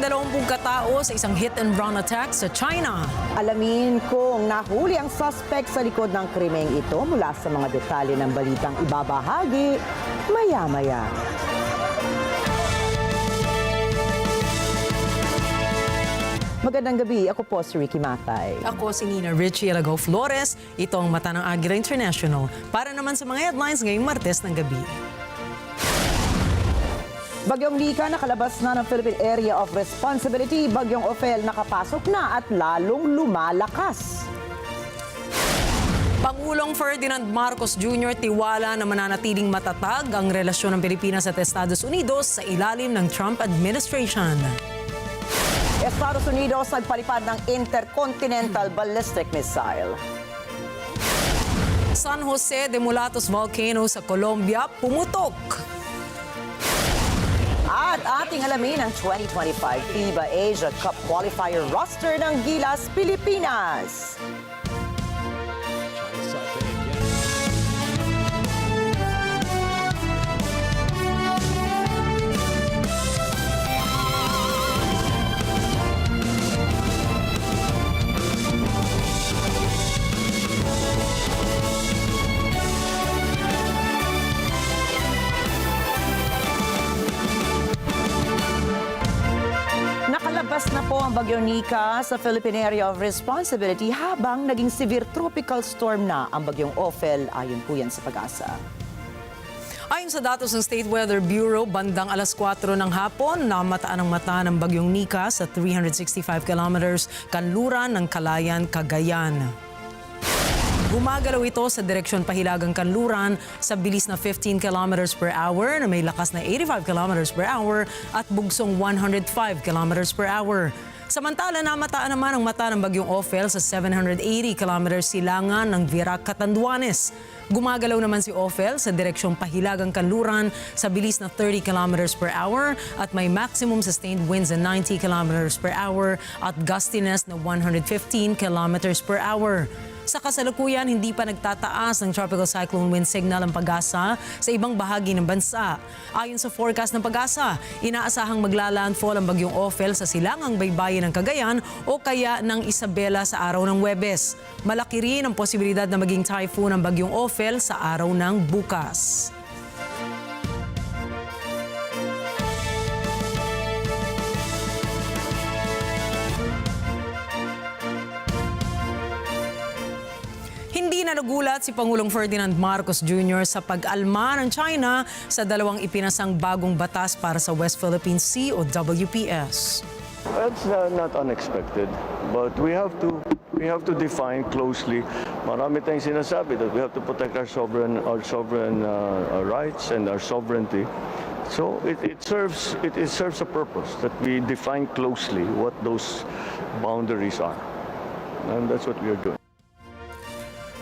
20 katao sa isang hit-and-run attack sa China. Alamin kung nahuli ang suspect sa likod ng krimeng ito mula sa mga detalye ng balitang ibabahagi maya-maya. Magandang gabi, ako po si Ricky Matay. Ako si Nina Richie Alagaw Flores. Ito ang Mata ng Agila International para naman sa mga headlines ngayong Martes ng gabi. Bagyong Nika nakalabas na ng Philippine Area of Responsibility. Bagyong Ophel nakapasok na at lalong lumalakas. Pangulong Ferdinand Marcos Jr. tiwala na mananatiling matatag ang relasyon ng Pilipinas at Estados Unidos sa ilalim ng Trump administration. Estados Unidos nagpalipad ng intercontinental ballistic missile. San Jose de Mulatos volcano sa Colombia pumutok. At ating alamin ang 2025 FIBA Asia Cup qualifier roster ng Gilas, Pilipinas. Nakalabas na po ang Bagyong Nika sa Philippine Area of Responsibility habang naging severe tropical storm na ang Bagyong Ophel. Ayon po yan sa Pag-asa. Ayon sa datos ng State Weather Bureau, bandang alas 4 ng hapon, namataan ang mata ng Bagyong Nika sa 365 kilometers kanluran ng Calayan, Cagayan. Gumagalaw ito sa direksyon pahilagang kanluran sa bilis na 15 kilometers per hour na may lakas na 85 kilometers per hour at bugsong 105 kilometers per hour. Samantala, namataan naman ang mata ng Bagyong Ophel sa 780 kilometers silangan ng Virac, Catanduanes. Gumagalaw naman si Ophel sa direksyong pahilagang kanluran sa bilis na 30 kilometers per hour at may maximum sustained winds na 90 kilometers per hour at gustiness na 115 kilometers per hour. Sa kasalukuyan, hindi pa nagtataas ng tropical cyclone wind signal ang Pag-asa sa ibang bahagi ng bansa. Ayon sa forecast ng Pag-asa, inaasahang maglalandfall ang Bagyong Ophel sa silangang baybayin ng Cagayan o kaya ng Isabela sa araw ng Huwebes. Malaki rin ang posibilidad na maging typhoon ang Bagyong Ophel sa araw ng bukas. Hindi na nagulat si Pangulong Ferdinand Marcos Jr. sa pag-alma ng China sa dalawang ipinasang bagong batas para sa West Philippine Sea o WPS. That's not unexpected, but we have to define closely. Marami tayong sinasabi that we have to protect our sovereign rights and our sovereignty. So it serves a purpose that we define closely what those boundaries are, and that's what we are doing.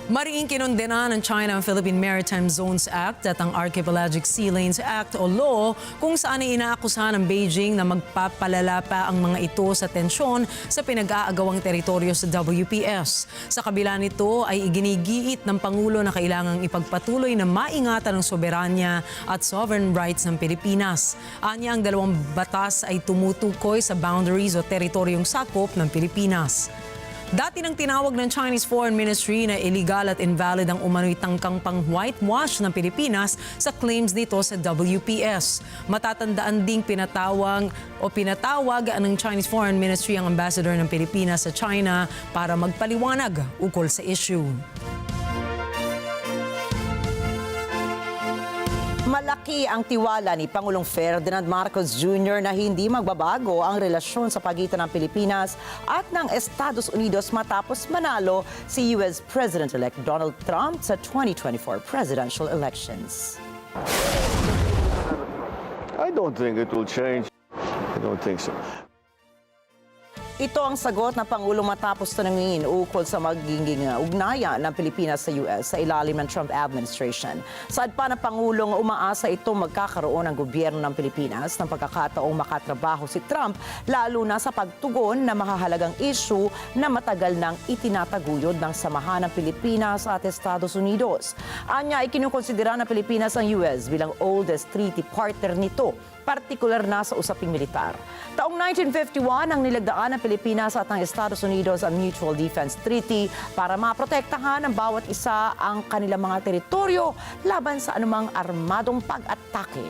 Mariing kinondena ng China ang Philippine Maritime Zones Act at ang Archipelagic Sea Lanes Act o law kung saan ay inaakusahan ng Beijing na magpapalala pa ang mga ito sa tensyon sa pinag-aagawang teritoryo sa WPS. Sa kabila nito ay iginigiit ng Pangulo na kailangang ipagpatuloy na maingatan ang soberanya at sovereign rights ng Pilipinas. Anya ang dalawang batas ay tumutukoy sa boundaries o teritoryong sakop ng Pilipinas. Dati nang tinawag ng Chinese Foreign Ministry na illegal at invalid ang umano'y tangkang pang-whitewash ng Pilipinas sa claims nito sa WPS. Matatandaan ding pinatawag ng Chinese Foreign Ministry ang ambassador ng Pilipinas sa China para magpaliwanag ukol sa issue. Malaki ang tiwala ni Pangulong Ferdinand Marcos Jr. na hindi magbabago ang relasyon sa pagitan ng Pilipinas at ng Estados Unidos matapos manalo si US President-elect Donald Trump sa 2024 presidential elections. I don't think it will change. I don't think so. Ito ang sagot ng Pangulo matapos tanungin ukol sa magiging ugnayan ng Pilipinas sa US sa ilalim ng Trump administration. Saad pa ng Pangulong umaasa ito magkakaroon ng gobyerno ng Pilipinas ng pagkakataong makatrabaho si Trump lalo na sa pagtugon na mahahalagang issue na matagal nang itinataguyod ng samahan ng Pilipinas at Estados Unidos. Anya, ikinukonsidera ng Pilipinas ang US bilang oldest treaty partner nito partikular na sa usaping militar. Taong 1951 ang nilagdaan ng Pilipinas at ng Estados Unidos ang Mutual Defense Treaty para maprotektahan ng bawat isa ang kanilang mga teritoryo laban sa anumang armadong pag-atake.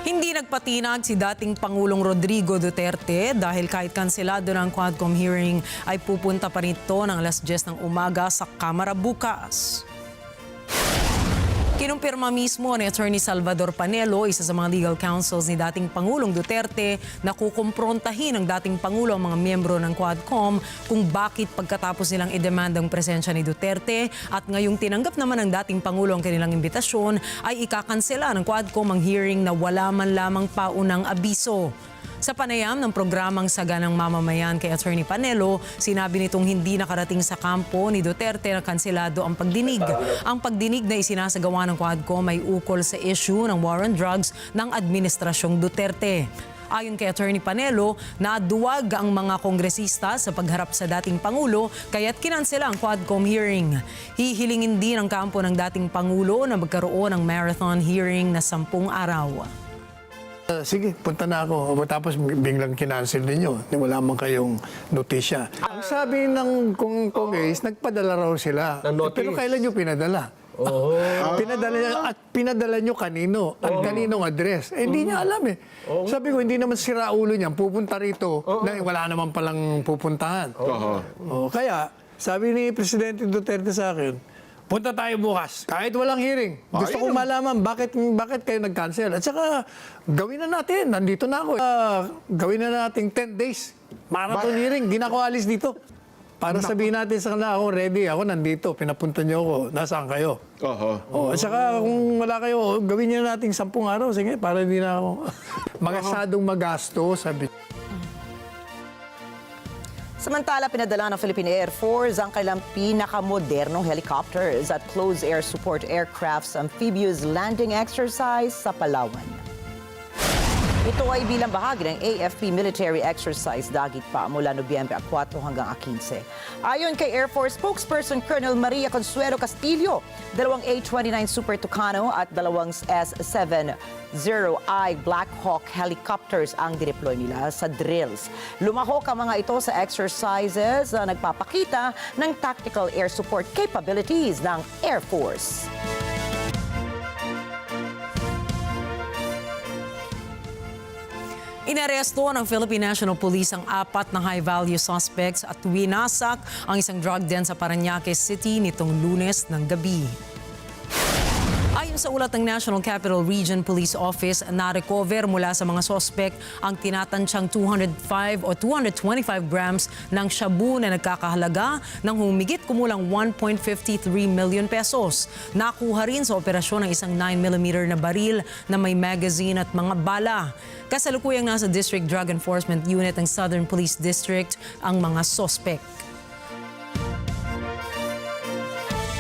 Hindi nagpatinag si dating Pangulong Rodrigo Duterte dahil kahit kanselado ng Quadcom hearing ay pupunta pa rito ng alas 10 ng umaga sa Kamara bukas. Kinumpirma mismo ni Attorney Salvador Panelo, isa sa mga legal counsels ni dating Pangulong Duterte, na kukumprontahin ng dating Pangulo ang mga miyembro ng Quadcom kung bakit pagkatapos nilang i-demand ang presensya ni Duterte at ngayong tinanggap naman ng dating Pangulo ang kanilang imbitasyon ay ikakansela ng Quadcom ang hearing na wala man lamang paunang abiso. Sa panayam ng programang Saganang Mamamayan kay Attorney Panelo, sinabi nitong hindi nakarating sa kampo ni Duterte na kanselado ang pagdinig. Ang pagdinig na isinasagawa ng Quadcom ay ukol sa issue ng war on drugs ng Administrasyong Duterte. Ayon kay Attorney Panelo, naduwag ang mga kongresista sa pagharap sa dating Pangulo kaya't kinansela ang Quadcom hearing. Hihilingin din ang kampo ng dating Pangulo na magkaroon ng marathon hearing na 10 araw. Sige, punta na ako. Tapos biglang kinancel ninyo. Wala man kayong notisya. Ang sabi ng Congress, nagpadala raw sila. Pero kailan nyo pinadala? Pinadala nyo kanino? At kaninong address? Hindi niya alam eh. Sabi ko, hindi naman sira ulo niya. Pupunta rito na wala naman palang pupuntahan. Kaya, sabi ni Presidente Duterte sa akin, punta tayo bukas, kahit walang hearing. Gusto kong malaman bakit kayo nag-cancel. At saka, gawin na natin. Nandito na ako. Gawin na natin 10 days. Marathon hearing. Di na ako alis dito. Para sabihin natin sa kanila, ako ready. Ako nandito. Pinapunta niyo ako. Nasaan kayo? At saka, kung wala kayo, gawin niyo natin 10 araw. Sige, para hindi na ako magasadong magasto, sabi. Samantala, pinadala ng Philippine Air Force ang kailang pinakamodernong helicopters at close air support aircrafts amphibious landing exercise sa Palawan. Ito ay bilang bahagi ng AFP military exercise dagit pa mula Nobyembre 4 hanggang 15. Ayon kay Air Force spokesperson Colonel Maria Consuelo Castillo, 2 A-29 Super Tucano at 2 S-70I Black Hawk helicopters ang dineploy nila sa drills. Lumahok ang mga ito sa exercises na nagpapakita ng tactical air support capabilities ng Air Force. Inaresto ng Philippine National Police ang 4 na high-value suspects at winasak ang isang drug den sa Parañaque City nitong Lunes ng gabi. Ayon sa ulat ng National Capital Region Police Office, na-recover mula sa mga suspect ang tinatansyang 205 o 225 grams ng shabu na nagkakahalaga ng humigit kumulang 1.53 million pesos. Nakuha rin sa operasyon ng isang 9mm na baril na may magazine at mga bala. Kasalukuyang nasa District Drug Enforcement Unit ng Southern Police District ang mga suspect.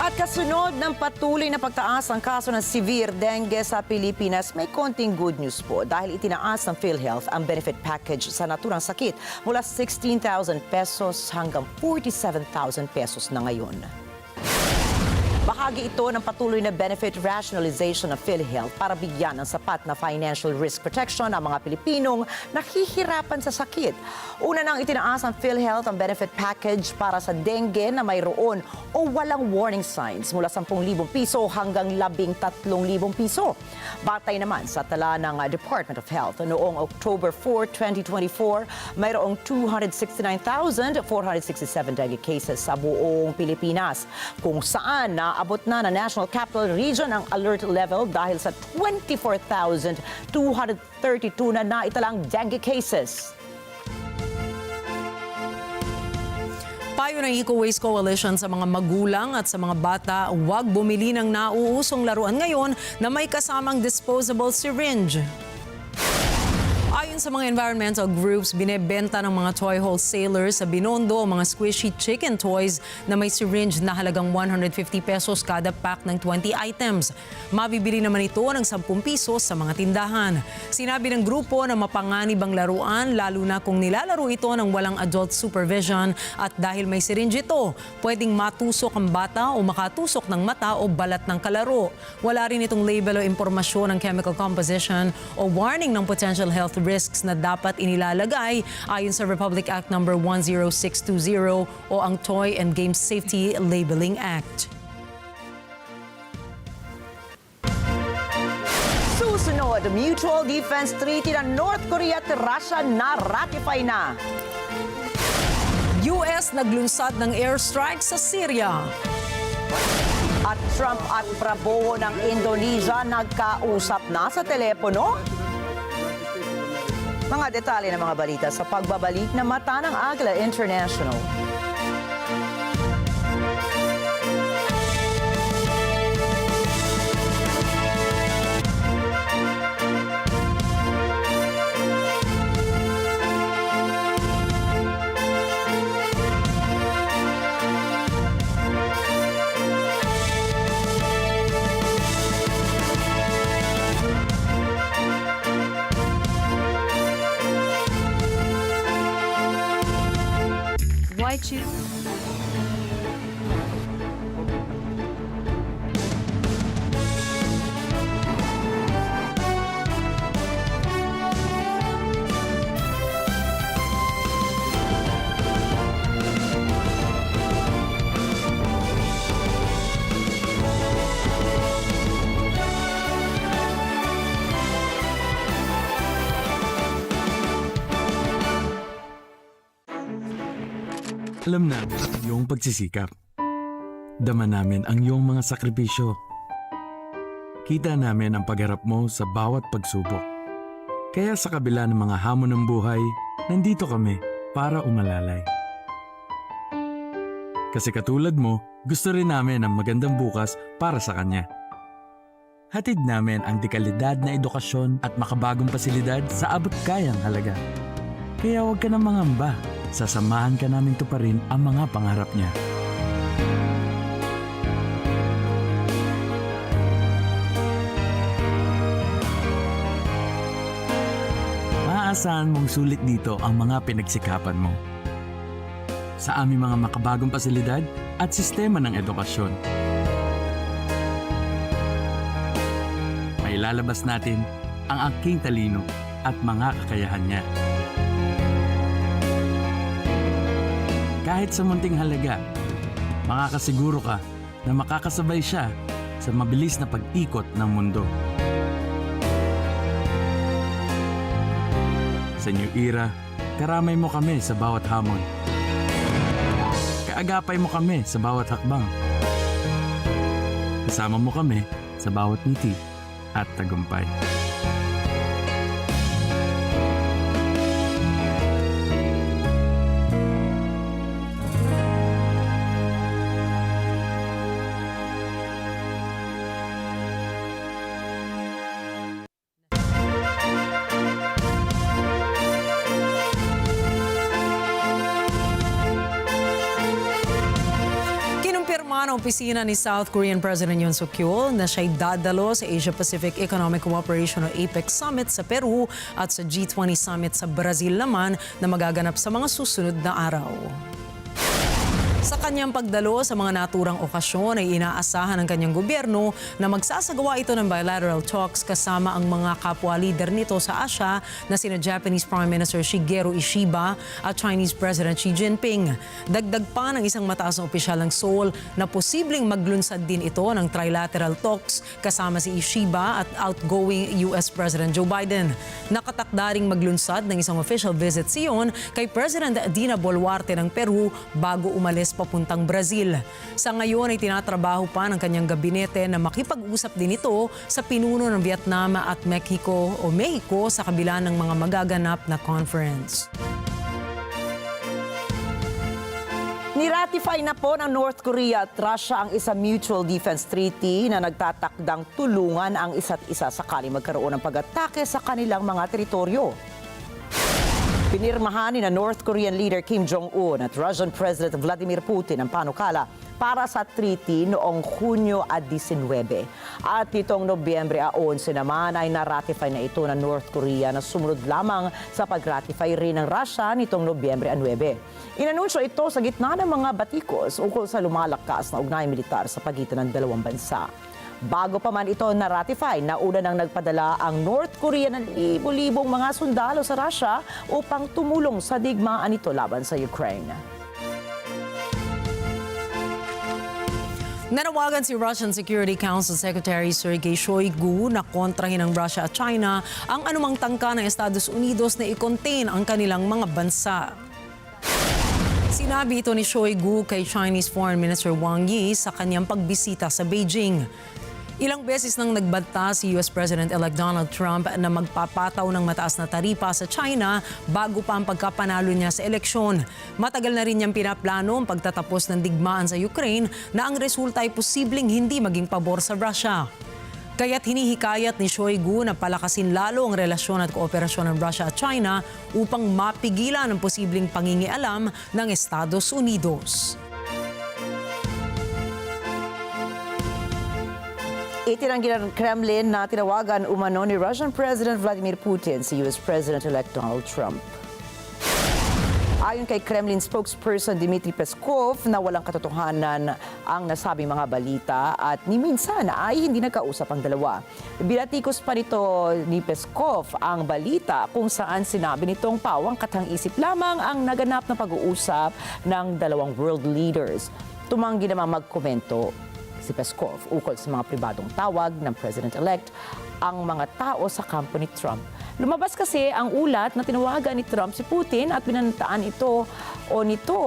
At kasunod ng patuloy na pagtaas ng kaso ng severe dengue sa Pilipinas, may konting good news po dahil itinaas ng PhilHealth ang benefit package sa naturang sakit mula 16,000 pesos hanggang 47,000 pesos na ngayon. Bahagi ito ng patuloy na benefit rationalization ng PhilHealth para bigyan ng sapat na financial risk protection ang mga Pilipinong nahihirapan sa sakit. Una nang itinaas ng PhilHealth ang benefit package para sa dengue na mayroon o walang warning signs mula 10,000 piso hanggang 13,000 piso. Batay naman sa tala ng Department of Health noong October 4, 2024, mayroong 269,467 dengue cases sa buong Pilipinas, kung saan naabot na National Capital Region ang alert level dahil sa 24,232 na naitalang dengue cases. Payo ng Eco Waste Coalition sa mga magulang at sa mga bata, huwag bumili ng nauusong laruan ngayon na may kasamang disposable syringe. Ayon Ayon sa mga environmental groups, binebenta ng mga toy wholesalers sa Binondo ang mga squishy chicken toys na may syringe na halagang 150 pesos kada pack ng 20 items. Mabibili naman ito ng 10 pisos sa mga tindahan. Sinabi ng grupo na mapanganib ang laruan lalo na kung nilalaro ito ng walang adult supervision at dahil may syringe ito, pwedeng matusok ang bata o makatusok ng mata o balat ng kalaro. Wala rin itong label o impormasyon ng chemical composition o warning ng potential health risks na dapat inilalagay ayon sa Republic Act No. 10620 o ang Toy and Game Safety Labeling Act. Susunod, Mutual Defense Treaty ng North Korea at Russia na ratify na. US naglunsad ng airstrike sa Syria. At Trump at Prabowo ng Indonesia nagkausap na sa telepono. Mga detalye ng mga balita sa pagbabalik na Mata ng Agila International. Why choose? Alam namin ang iyong pagsisikap. Dama namin ang iyong mga sakripisyo. Kita namin ang pagharap mo sa bawat pagsubok. Kaya sa kabila ng mga hamon ng buhay, nandito kami para umalalay. Kasi katulad mo, gusto rin namin ang magandang bukas para sa kanya. Hatid namin ang dekalidad na edukasyon at makabagong pasilidad sa abot kayang halaga. Kaya huwag ka na mangamba. Sasamahan ka namin tuparin ang mga pangarap niya. Maaasahan mong sulit dito ang mga pinagsikapan mo. Sa aming mga makabagong pasilidad at sistema ng edukasyon. Mailalabas natin ang aking talino at mga kakayahan niya. Kahit sa munting halaga, makakasiguro ka na makakasabay siya sa mabilis na pag-ikot ng mundo. Sa new era, karamay mo kami sa bawat hamon. Kaagapay mo kami sa bawat hakbang. Kasama mo kami sa bawat ngiti at tagumpay. Ang opisina ni South Korean President Yoon Suk-yeol na siya'y dadalo sa Asia-Pacific Economic Cooperation o APEC Summit sa Peru at sa G20 Summit sa Brazil naman na magaganap sa mga susunod na araw. Sa kanyang pagdalo sa mga naturang okasyon ay inaasahan ng kanyang gobyerno na magsasagawa ito ng bilateral talks kasama ang mga kapwa-lider nito sa Asia na sina Japanese Prime Minister Shigeru Ishiba at Chinese President Xi Jinping. Dagdag pa ng isang mataas na opisyal ng Seoul na posibleng maglunsad din ito ng trilateral talks kasama si Ishiba at outgoing US President Joe Biden. Nakatakda ring maglunsad ng isang official visit siyon kay President Dina Boluarte ng Peru bago umalis papuntang Brazil. Sa ngayon ay tinatrabaho pa ng kanyang gabinete na makipag-usap din ito sa pinuno ng Vietnam at Mexico sa kabila ng mga magaganap na conference. Niratify na po ng North Korea at Russia ang isang mutual defense treaty na nagtatakdang tulungan ang isa't isa sakali magkaroon ng pag-atake sa kanilang mga teritoryo. Pinirmahan ni na North Korean leader Kim Jong-un at Russian President Vladimir Putin ang panukala para sa treaty noong Hunyo 19. At nitong Nobyembre 11 naman ay na-ratify na ito ng North Korea na sumunod lamang sa pag-ratify rin ng Russia nitong Nobyembre 9. Inanunsyo ito sa gitna ng mga batikos ukol sa lumalakas na ugnayan militar sa pagitan ng dalawang bansa. Bago pa man ito na-ratify, nauna nang nagpadala ang North Korea ng libo-libong mga sundalo sa Russia upang tumulong sa digmaan nito laban sa Ukraine. Nanawagan si Russian Security Council Secretary Sergei Shoigu na kontrahin ng Russia at China ang anumang tangka ng Estados Unidos na i-contain ang kanilang mga bansa. Sinabi ito ni Shoigu kay Chinese Foreign Minister Wang Yi sa kanyang pagbisita sa Beijing. Ilang beses nang nagbanta si US President-elect Donald Trump na magpapataw ng mataas na taripa sa China bago pa ang pagkapanalo niya sa eleksyon. Matagal na rin niyang pinaplano ang pagtatapos ng digmaan sa Ukraine na ang resulta ay posibleng hindi maging pabor sa Russia. Kaya't hinihikayat ni Shoigu na palakasin lalo ang relasyon at kooperasyon ng Russia at China upang mapigilan ang posibleng pangingialam ng Estados Unidos. Itinanggi ng Kremlin na tinawagan umano ni Russian President Vladimir Putin si US President-elect Donald Trump. Ayon kay Kremlin spokesperson Dmitry Peskov na walang katotohanan ang nasabing mga balita at ni minsan ay hindi nagkausap ang dalawa. Binatikos pa nito ni Peskov ang balita kung saan sinabi nitong pawang katang-isip lamang ang naganap na pag-uusap ng dalawang world leaders. Tumanggi naman magkomento si Peskov ukol sa mga pribadong tawag ng President-elect ang mga tao sa kampo ni Trump. Lumabas kasi ang ulat na tinawagan ni Trump si Putin at pinantaan ito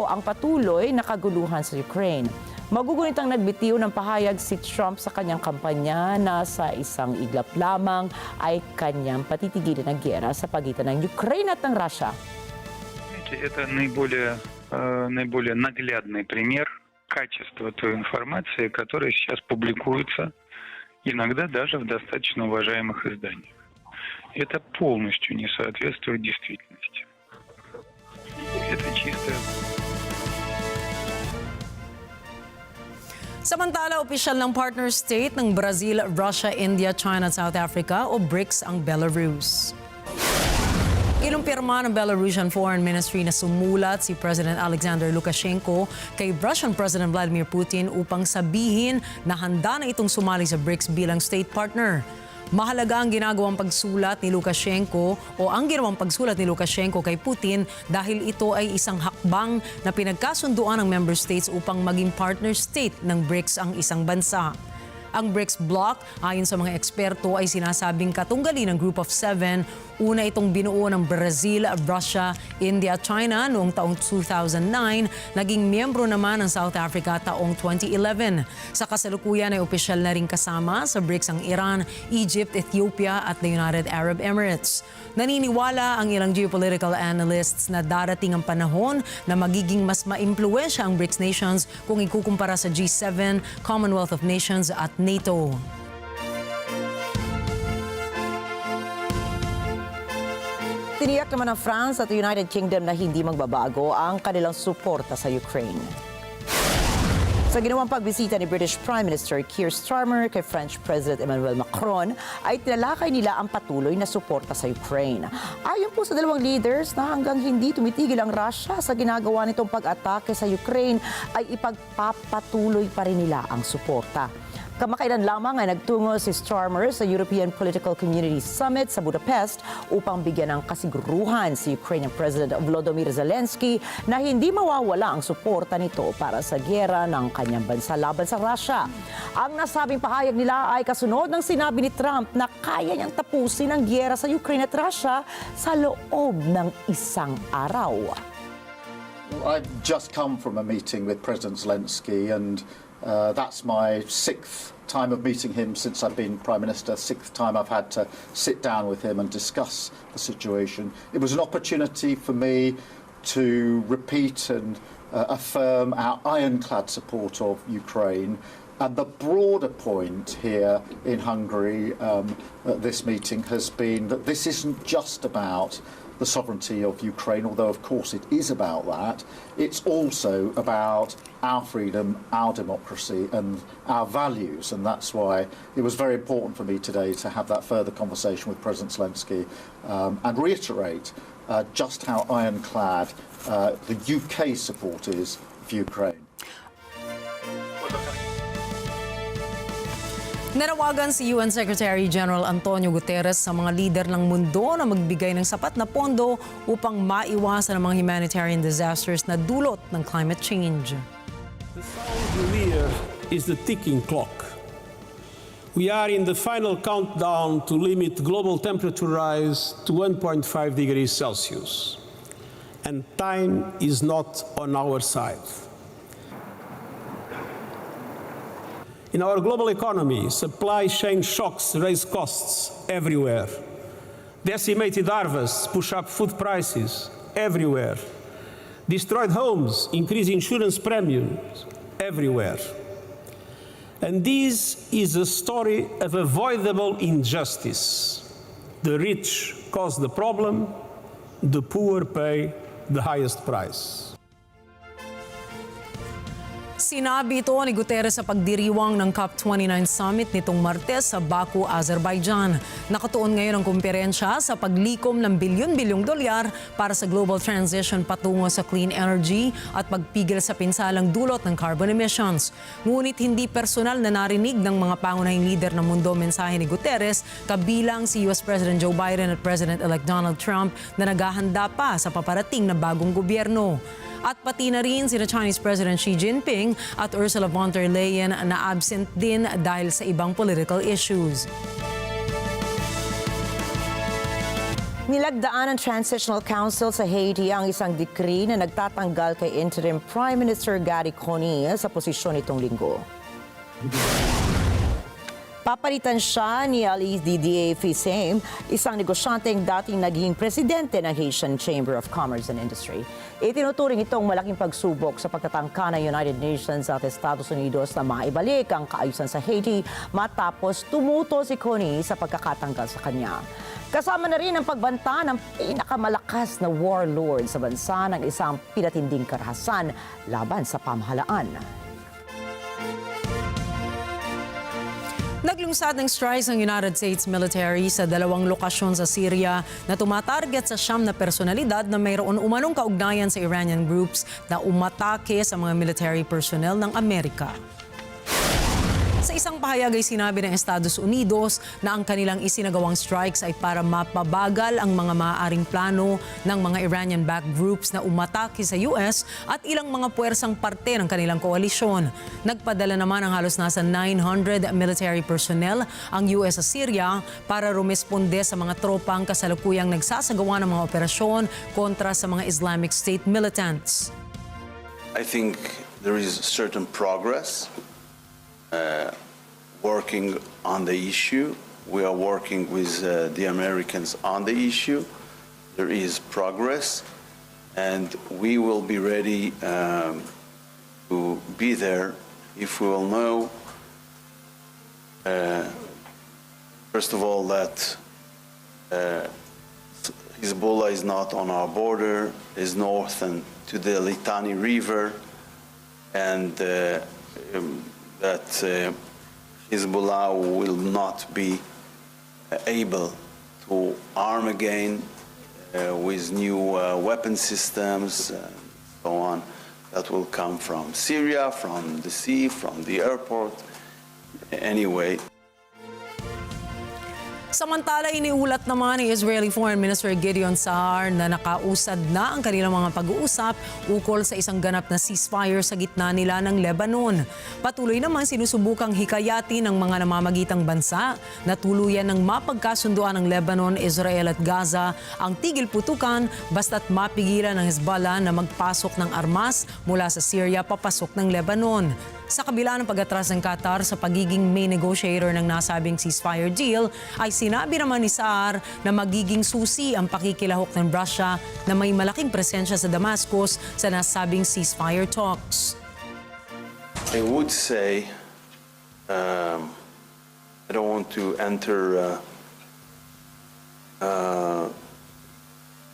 ang patuloy na kaguluhan sa Ukraine. Magugunit ang nagbitiw ng pahayag si Trump sa kanyang kampanya na sa isang iglap lamang ay kanyang patitigilin ang giyera sa pagitan ng Ukraine at ng Russia. Это наиболее наглядный пример качества той информации, которая сейчас публикуется, иногда даже в достаточно уважаемых изданиях. Это полностью не соответствует действительности. Это чистая... Samantala, opisyal ng partner state ng Brazil, Russia, India, China at South Africa o BRICS ang Belarus. Inumpirma ng Belarusian Foreign Ministry na sumulat si President Alexander Lukashenko kay Russian President Vladimir Putin upang sabihin na handa na itong sumali sa BRICS bilang state partner. Mahalaga ang ginagawang pagsulat ni Lukashenko o ang ginawang pagsulat ni Lukashenko kay Putin dahil ito ay isang hakbang na pinagkasunduan ng member states upang maging partner state ng BRICS ang isang bansa. Ang BRICS bloc, ayon sa mga eksperto, ay sinasabing katunggali ng Group of Seven. Una itong binuo ng Brazil, Russia, India at China noong taong 2009. Naging miyembro naman ng South Africa taong 2011. Sa kasalukuyan ay opisyal na rin kasama sa BRICS ang Iran, Egypt, Ethiopia at the United Arab Emirates. Naniniwala ang ilang geopolitical analysts na darating ang panahon na magiging mas maimpluwensya ang BRICS nations kung ikukumpara sa G7, Commonwealth of Nations at NATO. Tiniyak naman ng France at the United Kingdom na hindi magbabago ang kanilang suporta sa Ukraine. Sa ginawang pagbisita ni British Prime Minister Keir Starmer kay French President Emmanuel Macron, ay tinalakay nila ang patuloy na suporta sa Ukraine. Ayon po sa dalawang leaders na hanggang hindi tumitigil ang Russia sa ginagawa nitong pag-atake sa Ukraine, ay ipagpapatuloy pa rin nila ang suporta. Kamakailan lamang ay nagtungo si Starmer sa European Political Community Summit sa Budapest upang bigyan ng kasiguruhan si Ukrainian President Volodymyr Zelensky na hindi mawawala ang suporta nito para sa giyera ng kanyang bansa laban sa Russia. Ang nasabing pahayag nila ay kasunod ng sinabi ni Trump na kaya niyang tapusin ang giyera sa Ukraine at Russia sa loob ng isang araw. I've just come from a meeting with President Zelensky and that's my 6th time of meeting him since I've been Prime Minister, 6th time I've had to sit down with him and discuss the situation. It was an opportunity for me to repeat and affirm our ironclad support of Ukraine. And the broader point here in Hungary at this meeting has been that this isn't just about the sovereignty of Ukraine, although of course it is about that. It's also about our freedom, our democracy and our values, and that's why it was very important for me today to have that further conversation with President Zelensky and reiterate just how ironclad the UK support is for Ukraine. Nanawagan si UN Secretary General Antonio Guterres sa mga lider ng mundo na magbigay ng sapat na pondo upang maiwasan ang mga humanitarian disasters na dulot ng climate change. The sound you hear is the ticking clock. We are in the final countdown to limit global temperature rise to 1.5 degrees Celsius. And time is not on our side. In our global economy, supply chain shocks raise costs everywhere. Decimated harvests push up food prices everywhere. Destroyed homes increase insurance premiums everywhere. And this is a story of avoidable injustice. The rich cause the problem, the poor pay the highest price. Sinabi ito ni Guterres sa pagdiriwang ng COP29 Summit nitong Martes sa Baku, Azerbaijan. Nakatuon ngayon ang kumperensya sa paglikom ng bilyon-bilyong dolyar para sa global transition patungo sa clean energy at pagpigil sa pinsalang dulot ng carbon emissions. Ngunit hindi personal na narinig ng mga pangunahing lider ng mundo mensahe ni Guterres, kabilang si US President Joe Biden at President-elect Donald Trump na naghahanda pa sa paparating na bagong gobyerno. At pati na rin sina Chinese President Xi Jinping at Ursula von der Leyen na absent din dahil sa ibang political issues. Nilagdaan ng Transitional Council sa Haiti ang isang decree na nagtatanggal kay Interim Prime Minister Gary Coney sa posisyon nitong linggo. Papalitan siya ni Ali Didier Fils-Aime, isang negosyanteng dating naging presidente ng Haitian Chamber of Commerce and Industry. Itinuturing itong malaking pagsubok sa pagtatangka ng United Nations at Estados Unidos na maibalik ang kaayusan sa Haiti matapos tumuto si Coney sa pagkakatanggal sa kanya. Kasama na rin ang pagbanta ng pinakamalakas na warlord sa bansa ng isang pinatinding karahasan laban sa pamahalaan. Naglungsad ng strikes ang United States military sa dalawang lokasyon sa Syria na tumatarget sa siyam na personalidad na mayroon umanong kaugnayan sa Iranian groups na umatake sa mga military personnel ng Amerika. Sa isang pahayag ay sinabi ng Estados Unidos na ang kanilang isinagawang strikes ay para mapabagal ang mga maaaring plano ng mga Iranian-backed groups na umatake sa US at ilang mga puwersang parte ng kanilang koalisyon. Nagpadala naman ang halos nasa 900 military personnel ang US sa Syria para rumesponde sa mga tropang kasalukuyang nagsasagawa ng mga operasyon kontra sa mga Islamic State militants. I think there is certain progress. Working on the issue. We are working with the Americans on the issue. There is progress, and we will be ready to be there if we will know, first of all, that Hezbollah is not on our border, is north and to the Litani River, and that Hezbollah will not be able to arm again with new weapon systems and so on. That will come from Syria, from the sea, from the airport, anyway. Samantala, iniulat naman ni Israeli Foreign Minister Gideon Sa'ar na nakausad na ang kanilang mga pag-uusap ukol sa isang ganap na ceasefire sa gitna nila ng Lebanon. Patuloy naman sinusubukang hikayati ng mga namamagitang bansa na tuluyan ng mapagkasunduan ng Lebanon, Israel at Gaza ang tigil putukan basta't mapigilan ng Hezbollah na magpasok ng armas mula sa Syria papasok ng Lebanon. Sa kabila ng pag-atras ng Qatar sa pagiging main negotiator ng nasabing ceasefire deal, ay sinabi naman ni Sa'ar na magiging susi ang pakikilahok ng Russia na may malaking presensya sa Damascus sa nasabing ceasefire talks. I would say, I don't want to enter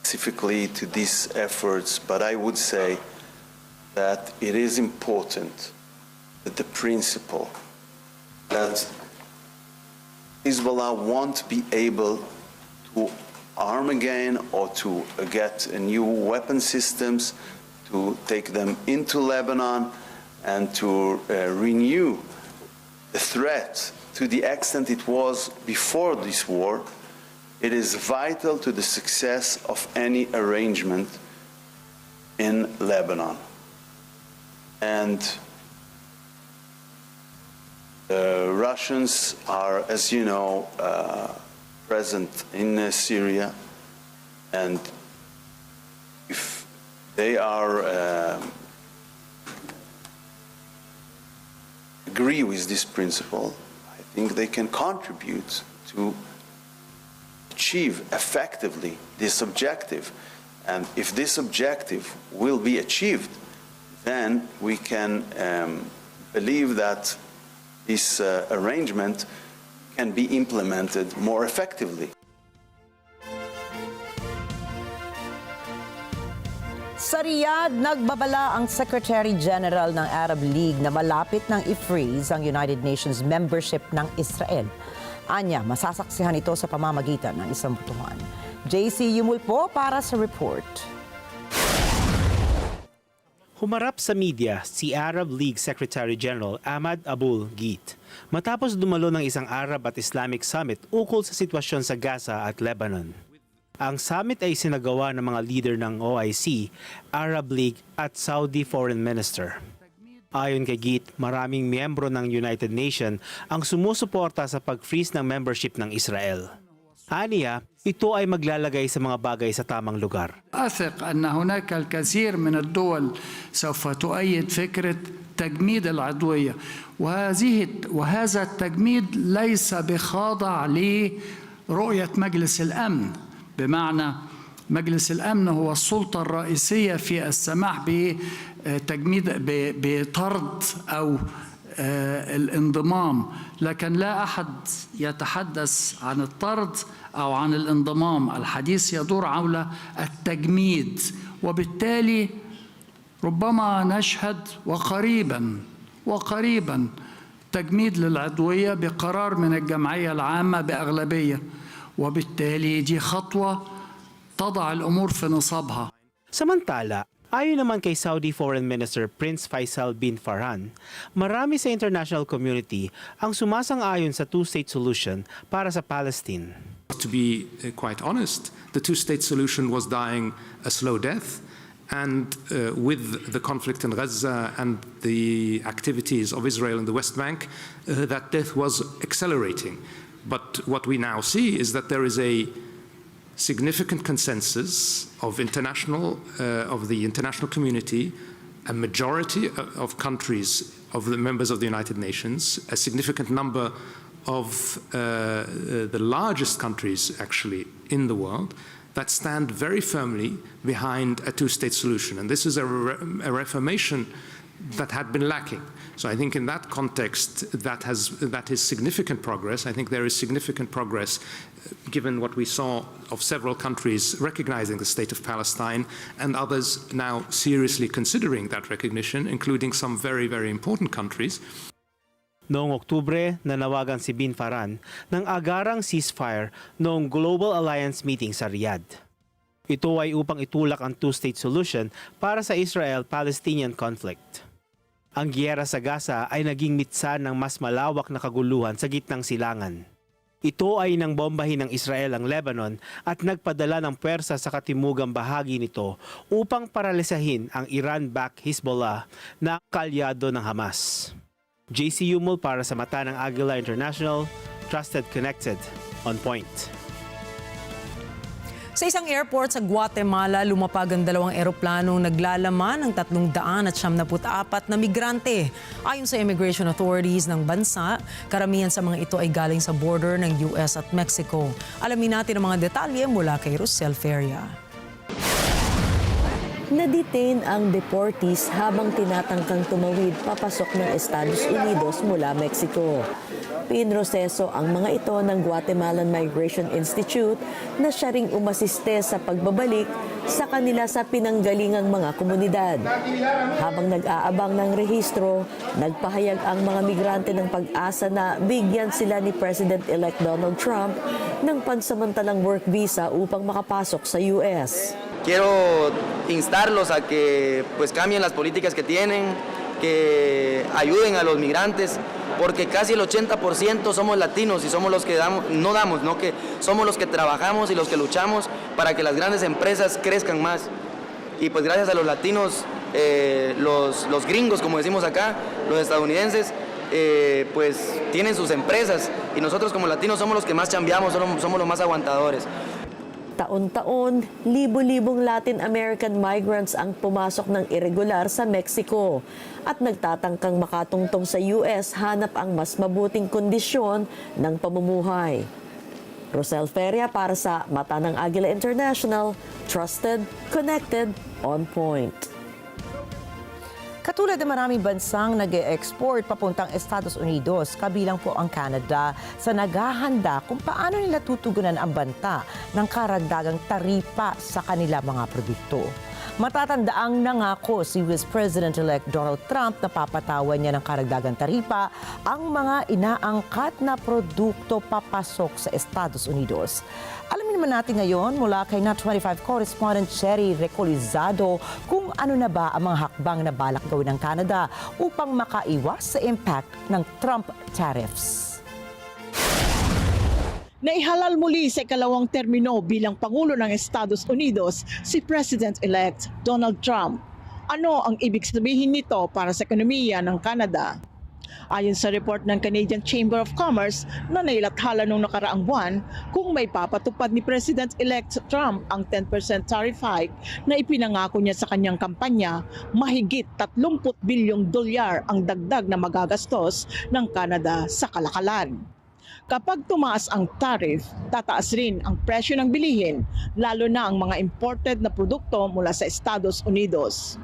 specifically to these efforts, but I would say that it is important that the principle that Hezbollah won't be able to arm again or to get new weapon systems, to take them into Lebanon and to renew the threat to the extent it was before this war. It is vital to the success of any arrangement in Lebanon. And the Russians are, as you know, present in Syria, and if they are agree with this principle, I think they can contribute to achieve effectively this objective. And if this objective will be achieved, then we can believe that this arrangement can be implemented more effectively. Sa Riyadh, nagbabala ang Secretary General ng Arab League na malapit nang i-freeze ang United Nations membership ng Israel. Anya, masasaksihan ito sa pamamagitan ng isang botohan. JC Yumulpo para sa report. Humarap sa media si Arab League Secretary General Ahmad Abul Gheit matapos dumalo ng isang Arab at Islamic Summit ukol sa sitwasyon sa Gaza at Lebanon. Ang summit ay sinagawa ng mga leader ng OIC, Arab League at Saudi Foreign Minister. Ayon kay Gheit, maraming miyembro ng United Nations ang sumusuporta sa pag-freeze ng membership ng Israel. Aniya, ito ay maglalagay sa mga bagay sa tamang lugar. أثق أن هناك الكثير من الدول سوف تؤيد فكرة تجميد العضوية وهذا التجميد ليس بخاضع لرؤية مجلس الأمن بمعنى مجلس الأمن هو السلطة الرئيسية في السماح بتجميد بطرد أو الانضمام لكن لا أحد يتحدث عن الطرد أو عن الانضمام الحديث يدور حول التجميد وبالتالي ربما نشهد وقريبا تجميد للعضوية بقرار من الجمعية العامة بأغلبية وبالتالي دي خطوة تضع الأمور في نصابها. Samantala, ayon naman kay Saudi Foreign Minister Prince Faisal bin Farhan, marami sa international community ang sumasang-ayon sa two-state solution para sa Palestine. To be quite honest, the two-state solution was dying a slow death, and with the conflict in Gaza and the activities of Israel in the West Bank, that death was accelerating. But what we now see is that there is a significant consensus of the international community, a majority of countries, of the members of the United Nations, a significant number of the largest countries actually in the world that stand very firmly behind a two-state solution. And this is a reformation that had been lacking. So I think in that context, that is significant progress. I think there is significant progress given what we saw of several countries recognizing the state of Palestine and others now seriously considering that recognition, including some very, very important countries. Noong Oktubre, nanawagan si bin Farhan ng agarang ceasefire noong Global Alliance meeting sa Riyadh. Ito ay upang itulak ang two-state solution para sa Israel-Palestinian conflict. Ang giyera sa Gaza ay naging mitsa ng mas malawak na kaguluhan sa gitnang silangan. Ito ay nang bombahin ng Israel ang Lebanon at nagpadala ng puwersa sa katimugang bahagi nito upang paralisahin ang Iran-backed Hezbollah na kaalyado ng Hamas. JC Yumul para sa mata ng Agila International, Trusted Connected, on point. Sa isang airport sa Guatemala, lumapag ang dalawang eroplanong naglalaman ng 374 na migrante. Ayon sa immigration authorities ng bansa, karamihan sa mga ito ay galing sa border ng US at Mexico. Alamin natin ang mga detalye mula kay Russell Feria. na-detain ang deportees habang tinatangkang tumawid papasok ng Estados Unidos mula Mexico. Pinroseso ang mga ito ng Guatemalan Migration Institute na siya ring umasiste sa pagbabalik sa kanila sa pinanggalingang mga komunidad. Habang nag-aabang ng rehistro, nagpahayag ang mga migrante ng pag-asa na bigyan sila ni President-elect Donald Trump ng pansamantalang work visa upang makapasok sa US. Quiero instarlos a que pues cambien las políticas que tienen, que ayuden a los migrantes, porque casi el 80% somos latinos y somos los que que somos los que trabajamos y los que luchamos para que las grandes empresas crezcan más. Y pues gracias a los latinos, los gringos, como decimos acá, los estadounidenses, pues tienen sus empresas y nosotros como latinos somos los que más chambeamos, somos los más aguantadores. Taon-taon, libo-libong Latin American migrants ang pumasok ng irregular sa Mexico at nagtatangkang makatungtong sa US hanap ang mas mabuting kondisyon ng pamumuhay. Rosel Feria para sa Mata ng Agila International, trusted, connected, on point. Katulad ng maraming bansang nag-e-export papuntang Estados Unidos, kabilang po ang Canada, sa naghahanda kung paano nila tutugunan ang banta ng karagdagang taripa sa kanila mga produkto. Matatandaang nangako si US President-elect Donald Trump na papatawan niya ng karagdagang taripa ang mga inaangkat na produkto papasok sa Estados Unidos. Alamin naman natin ngayon mula kay NET25 correspondent Cherry Recolizado kung ano na ba ang mga hakbang na balak gawin ng Canada upang makaiwas sa impact ng Trump tariffs. Naihalal muli sa ikalawang termino bilang Pangulo ng Estados Unidos si President-elect Donald Trump. Ano ang ibig sabihin nito para sa ekonomiya ng Canada? Ayon sa report ng Canadian Chamber of Commerce na nailathala noong nakaraang buwan, kung may papatupad ni President-elect Trump ang 10% tariff hike na ipinangako niya sa kanyang kampanya, mahigit $30 bilyong ang dagdag na magagastos ng Canada sa kalakalan. Kapag tumaas ang tariff, tataas rin ang presyo ng bilihin, lalo na ang mga imported na produkto mula sa Estados Unidos.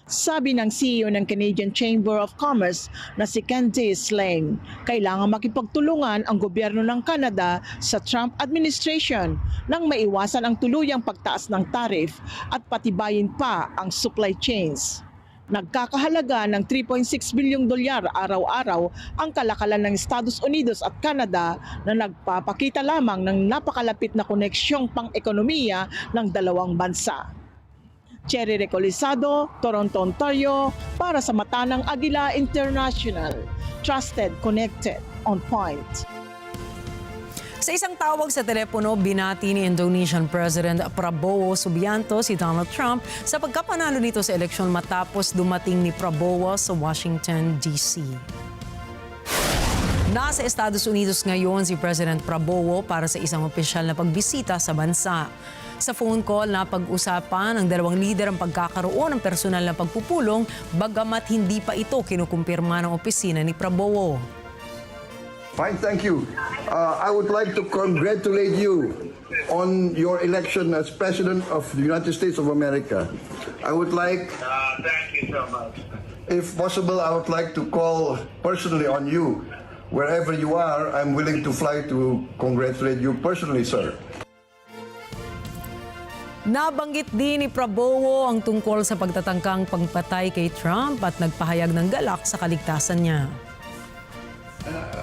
Sabi ng CEO ng Canadian Chamber of Commerce na si Candice Lane, kailangan makipagtulungan ang gobyerno ng Canada sa Trump administration nang maiwasan ang tuluyang pagtaas ng tariff at patibayin pa ang supply chains. Nagkakahalaga ng $3.6 bilyong araw-araw ang kalakalan ng Estados Unidos at Canada na nagpapakita lamang ng napakalapit na koneksyong pang-ekonomiya ng dalawang bansa. Cherry Recolizado, Toronto, Ontario, para sa Mata ng Agila International. Trusted, connected, on point. Sa isang tawag sa telepono, binati ni Indonesian President Prabowo Subianto si Donald Trump sa pagkapanalo nito sa eleksyon matapos dumating ni Prabowo sa Washington, D.C. Nasa Estados Unidos ngayon si President Prabowo para sa isang opisyal na pagbisita sa bansa. Sa phone call na pag-usapan ng dalawang lider ang pagkakaroon ng personal na pagpupulong bagamat hindi pa ito kinukumpirma ng opisina ni Prabowo. Fine, thank you. I would like to congratulate you on your election as President of the United States of America. I would like... thank you so much. If possible, I would like to call personally on you. Wherever you are, I'm willing to fly to congratulate you personally, sir. Nabanggit din ni Prabowo ang tungkol sa pagtatangkang pagpatay kay Trump at nagpahayag ng galak sa kaligtasan niya.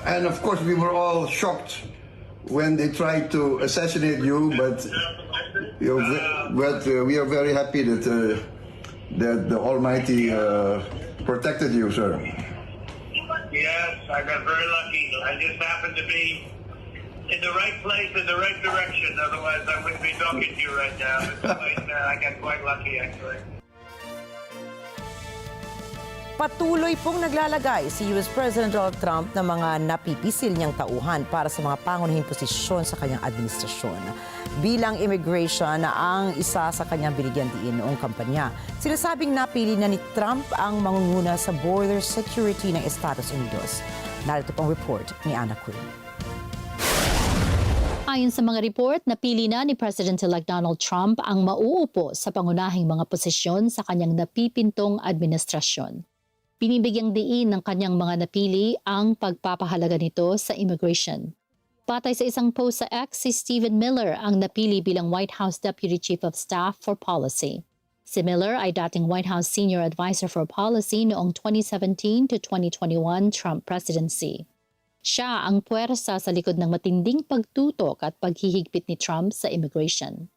And of course, we were all shocked when they tried to assassinate you, but we are very happy that the Almighty protected you, sir. Yes, I got very lucky. I just happened to be in the right place, in the right direction. Otherwise, I wouldn't be talking to you right now. I got quite lucky, actually. Patuloy pong naglalagay si US President Donald Trump ng mga napipisil niyang tauhan para sa mga pangunahing posisyon sa kanyang administrasyon. Bilang immigration na ang isa sa kanyang binigyan diin noong kampanya, sinasabing napili na ni Trump ang mangunguna sa border security ng Estados Unidos. Narito pong report ni Ana Quinn. Ayon sa mga report, napili na ni President-elect Donald Trump ang mauupo sa pangunahing mga posisyon sa kanyang napipintong administrasyon. Binibigyang diin ng kanyang mga napili ang pagpapahalaga nito sa immigration. Batay sa isang post sa X, si Stephen Miller ang napili bilang White House Deputy Chief of Staff for Policy. Si Miller ay dating White House Senior Advisor for Policy noong 2017 to 2021 Trump presidency. Siya ang puwersa sa likod ng matinding pagtutok at paghihigpit ni Trump sa immigration.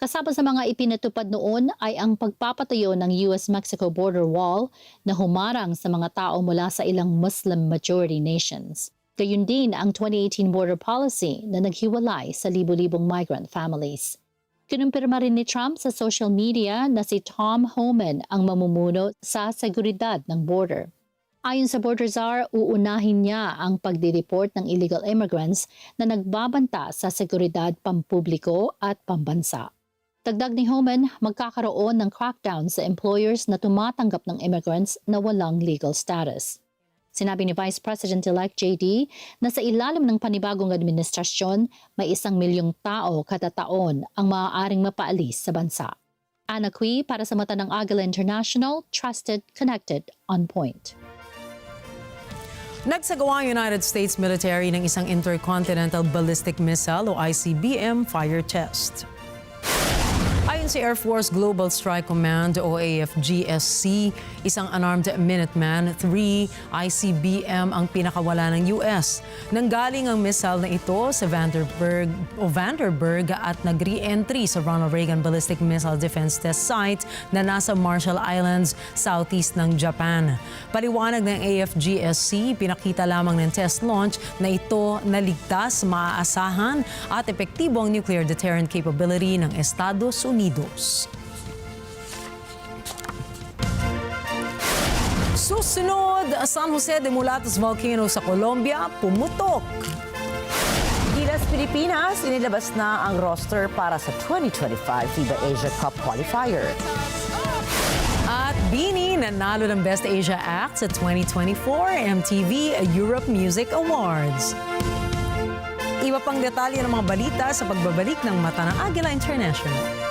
Kasama sa mga ipinatupad noon ay ang pagpapatayo ng US-Mexico border wall na humarang sa mga tao mula sa ilang Muslim-majority nations. Gayun din ang 2018 border policy na naghiwalay sa libu-libong migrant families. Kinumpirma rin ni Trump sa social media na si Tom Homan ang mamumuno sa seguridad ng border. Ayon sa border czar, uunahin niya ang pagdi-deport ng illegal immigrants na nagbabanta sa seguridad pampubliko at pambansa. Dagdag ni Homan, magkakaroon ng crackdown sa employers na tumatanggap ng immigrants na walang legal status. Sinabi ni Vice President-elect JD na sa ilalim ng panibagong administrasyon, may 1 milyong tao kada taon ang maaaring mapaalis sa bansa. Ana Cui para sa mata ng Agila International, trusted, connected, on point. Nagsagawa ang United States military ng isang intercontinental ballistic missile o ICBM fire test. Ayon sa Air Force Global Strike Command o AFGSC, isang unarmed Minuteman III ICBM ang pinakawala ng US. Nanggaling ang missile na ito sa Vandenberg at nag-re-entry sa Ronald Reagan Ballistic Missile Defense Test Site na nasa Marshall Islands, southeast ng Japan. Paliwanag ng AFGSC, pinakita lamang ng test launch na ito naligtas, maaasahan at epektibo ang nuclear deterrent capability ng Estados Unidos. Susunod, San Jose de Mulatos Volcano sa Colombia, pumutok. Gilas Pilipinas, inilabas na ang roster para sa 2025 FIBA Asia Cup qualifier. At BINI nanalo ng Best Asia Act sa 2024 MTV Europe Music Awards. Iba pang detalye ng mga balita sa pagbabalik ng Mata ng Agila International.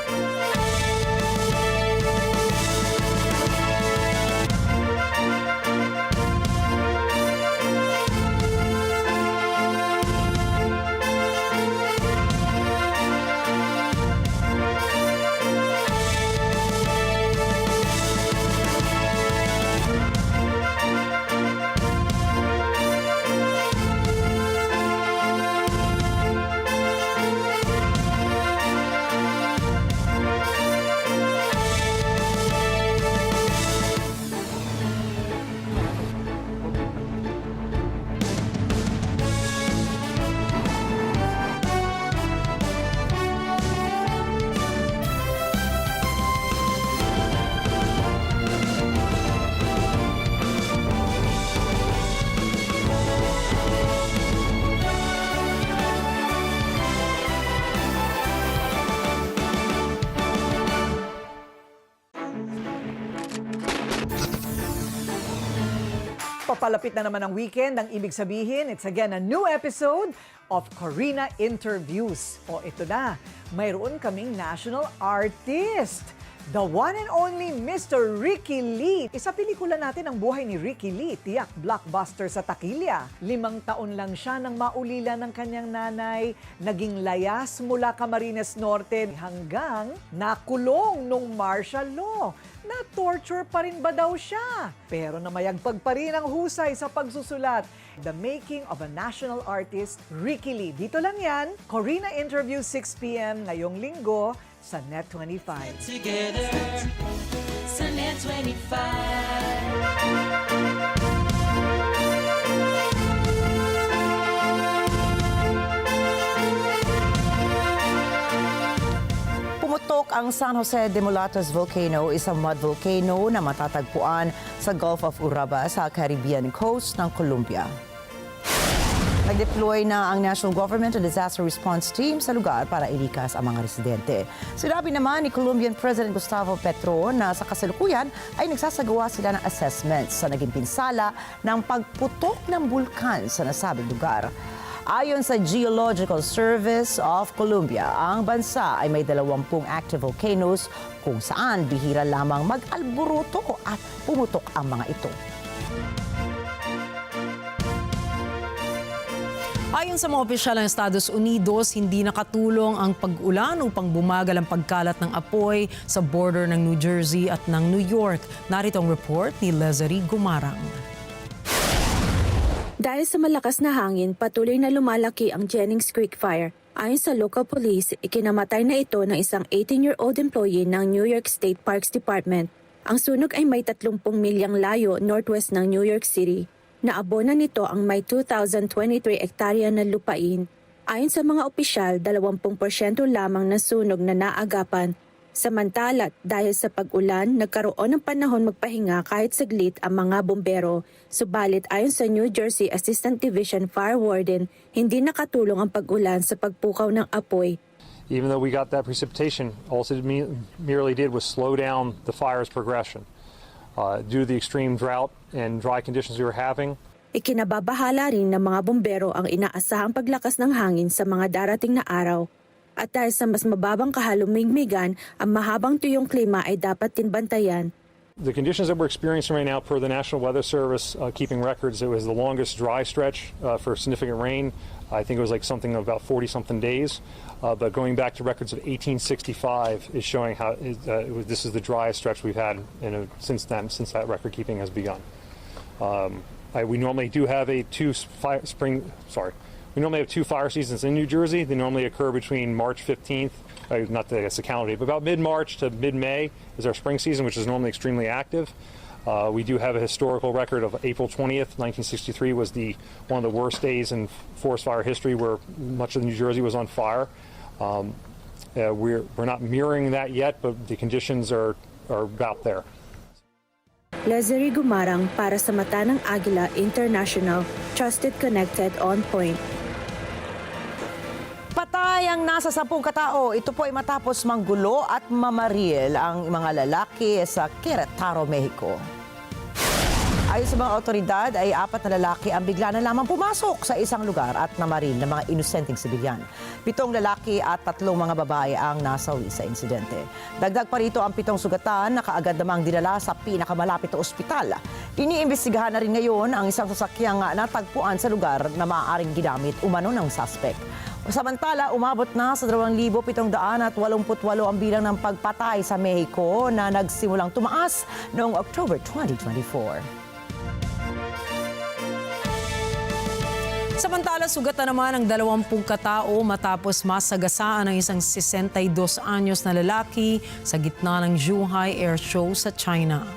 Papalapit na naman ang weekend, ang ibig sabihin, it's again a new episode of Corina Interviews. O ito na, mayroon kaming national artist. The one and only Mr. Ricky Lee. Isa pelikula natin ang buhay ni Ricky Lee, tiyak blockbuster sa takilya. 5 taon lang siya nang maulila ng kanyang nanay, naging layas mula Camarines Norte hanggang nakulong nung martial law. Na-torture pa rin ba daw siya? Pero namayagpag pa rin ang husay sa pagsusulat. The Making of a National Artist, Ricky Lee. Dito lang yan, Corina Interview 6 p.m. ngayong linggo sa NET25. Together sa NET25. Pumutok ang San Jose de Mulatos Volcano, isang mud volcano na matatagpuan sa Gulf of Urabá sa Caribbean coast ng Colombia. Nag-deploy na ang National Government and Disaster Response Team sa lugar para ilikas ang mga residente. Sinabi naman ni Colombian President Gustavo Petro na sa kasalukuyan ay nagsasagawa sila ng assessments sa naging pinsala ng pagputok ng bulkan sa nasabing lugar. Ayon sa Geological Service of Colombia, ang bansa ay may 20 active volcanoes kung saan bihira lamang mag-alburuto at pumutok ang mga ito. Ayon sa mga opisyal ng Estados Unidos, hindi nakatulong ang pag-ulan upang bumagal ang pagkalat ng apoy sa border ng New Jersey at ng New York. Narito ang report ni Leslie Gumarang. Dahil sa malakas na hangin, patuloy na lumalaki ang Jennings Creek Fire. Ayon sa local police, ikinamatay na ito ng isang 18-year-old employee ng New York State Parks Department. Ang sunog ay may 30 milyang layo northwest ng New York City. Naabonan nito ang may 2,023 hektarya na lupain. Ayon sa mga opisyal, 20% lamang ng sunog na naagapan. Samantala, dahil sa pag-ulan, nagkaroon ng panahon magpahinga kahit saglit ang mga bombero. Subalit ayon sa New Jersey Assistant Division Fire Warden, hindi nakatulong ang pag-ulan sa pagpukaw ng apoy. Even though we got that precipitation, all it merely did was slow down the fire's progression. Due to the extreme drought and dry conditions we were having. Ikinababahala rin ng mga bombero ang inaasahang paglakas ng hangin sa mga darating na araw. At dahil sa mas mababang kahalumigmigan, ang mahabang tuyong klima ay dapat din bantayan. The conditions that we're experiencing right now, per the National Weather Service keeping records, it was the longest dry stretch for significant rain. I think it was like something about 40-something days. But going back to records of 1865 is showing how this is the driest stretch we've had since that record keeping has begun. We normally do have two fire seasons in New Jersey. They normally occur between March 15th, not the calendar date, but about mid-March to mid-May is our spring season, which is normally extremely active. We do have a historical record of April 20th, 1963 was one of the worst days in forest fire history where much of New Jersey was on fire. We're not mirroring that yet, but the conditions are about there. Leslie Gumarang para sa mata ng Agila International, trusted, connected, on point. Patay ang nasa 10 katao. Ito po ay matapos manggulo at mamaril ang mga lalaki sa Querétaro, Mexico. Ayon sa mga otoridad ay 4 na lalaki ang bigla na lamang pumasok sa isang lugar at namaril ng mga inosenteng sibilyan. 7 lalaki at 3 mga babae ang nasawi sa insidente. Dagdag pa rito ang 7 sugatan na kaagad namang dinala sa pinakamalapit na ospital. Iniimbestigahan na rin ngayon ang isang sasakyang natagpuan sa lugar na maaaring ginamit umano ng suspect. Samantala, umabot na sa 2,788 ang bilang ng pagpatay sa Mexico na nagsimulang tumaas noong October 2024. Samantala, sugatan naman ang 20 katao matapos masagasaan ng isang 62 anyos na lalaki sa gitna ng Zhuhai Air Show sa China.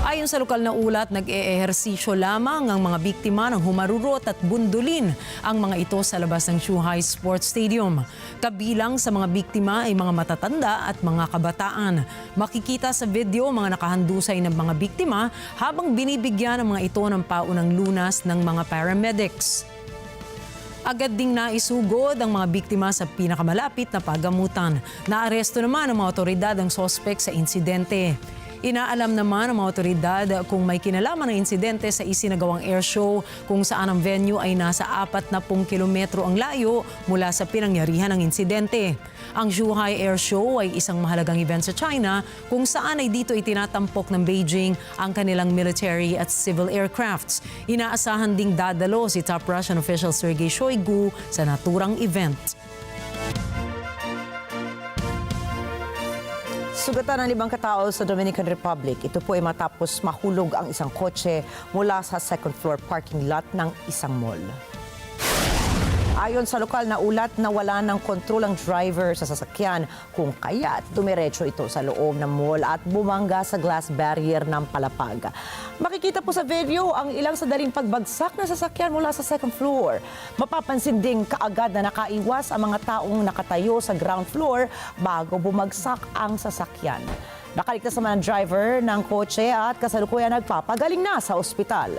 Ayon sa lokal na ulat, nag-eehersisyo lamang ang mga biktima ng humarurot at bundulin ang mga ito sa labas ng Zhuhai Sports Stadium. Kabilang sa mga biktima ay mga matatanda at mga kabataan. Makikita sa video mga nakahandusay ng mga biktima habang binibigyan ng mga ito ng paunang lunas ng mga paramedics. Agad ding naisugod ang mga biktima sa pinakamalapit na pagamutan. Naaresto naman ng mga otoridad ang sospek sa insidente. Inaalam naman ng mga otoridad kung may kinalaman ng insidente sa isinagawang air show kung saan ang venue ay nasa 40 kilometro ang layo mula sa pinangyarihan ng insidente. Ang Zhuhai Air Show ay isang mahalagang event sa China kung saan ay dito itinatampok ng Beijing ang kanilang military at civil aircrafts. Inaasahan ding dadalo si top Russian official Sergei Shoigu sa naturang event. Sugatan ng 5 katao sa Dominican Republic. Ito po ay matapos mahulog ang isang kotse mula sa second floor parking lot ng isang mall. Ayon sa lokal na ulat, nawala ng kontrol ang driver sa sasakyan kung kaya't dumiretso ito sa loob ng mall at bumangga sa glass barrier ng palapag. Makikita po sa video ang ilang sandaling pagbagsak ng sasakyan mula sa second floor. Mapapansin ding kaagad na nakaiwas ang mga taong nakatayo sa ground floor bago bumagsak ang sasakyan. Nakaligtas naman ang driver ng kotse at kasalukuyan nagpapagaling na sa ospital.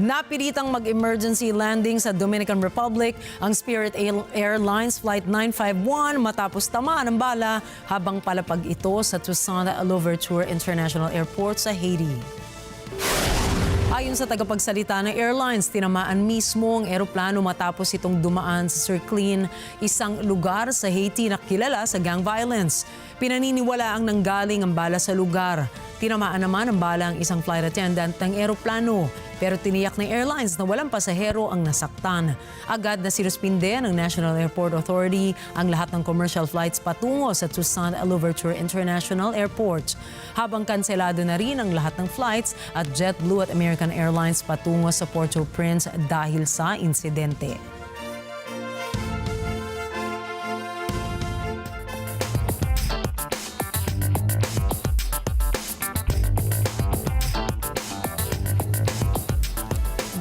Napilitang mag-emergency landing sa Dominican Republic ang Spirit Airlines Flight 951 matapos tamaan ng bala habang palapag ito sa Toussaint Louverture International Airport sa Haiti. Ayon sa tagapagsalita ng airlines, tinamaan mismo ang eroplano matapos itong dumaan sa Circlin, isang lugar sa Haiti na kilala sa gang violence. Pinaniniwala ang nanggaling ang bala sa lugar. Tinamaan naman ang bala ang isang flight attendant ng eroplano, pero tiniyak ng airlines na walang pasahero ang nasaktan. Agad na sinuspinde ng National Airport Authority ang lahat ng commercial flights patungo sa Toussaint Louverture International Airport. Habang kanselado na rin ang lahat ng flights at JetBlue at American Airlines patungo sa Port-au-Prince dahil sa insidente.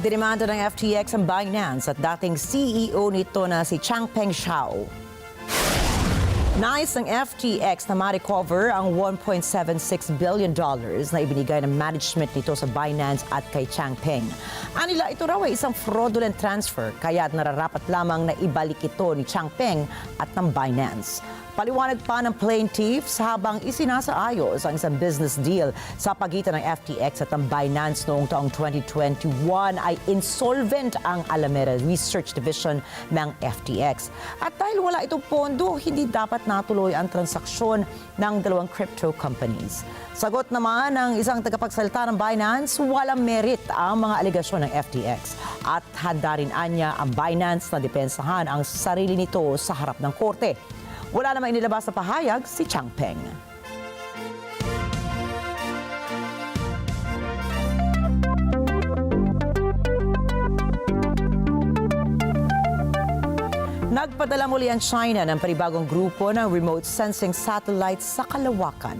Dinimanda ng FTX ang Binance at dating CEO nito na si Changpeng Zhao. Nais ng FTX na ma-recover ang $1.76 billion na ibinigay ng management nito sa Binance at kay Changpeng. Anila, ito raw ay isang fraudulent transfer kaya nararapat lamang na ibalik ito ni Changpeng at ng Binance. Paliwanag pa ng plaintiffs habang isinasaayos ang isang business deal sa pagitan ng FTX at ng Binance noong taong 2021 ay insolvent ang Alameda Research Division ng FTX. At dahil wala itong pondo, hindi dapat natuloy ang transaksyon ng dalawang crypto companies. Sagot naman ng isang tagapagsalita ng Binance, walang merit ang mga alegasyon ng FTX at handa rin anya ang Binance na depensahan ang sarili nito sa harap ng korte. Wala namang inilabas sa pahayag si Changpeng. Nagpadala muli ang China ng panibagong grupo ng remote sensing satellites sa kalawakan.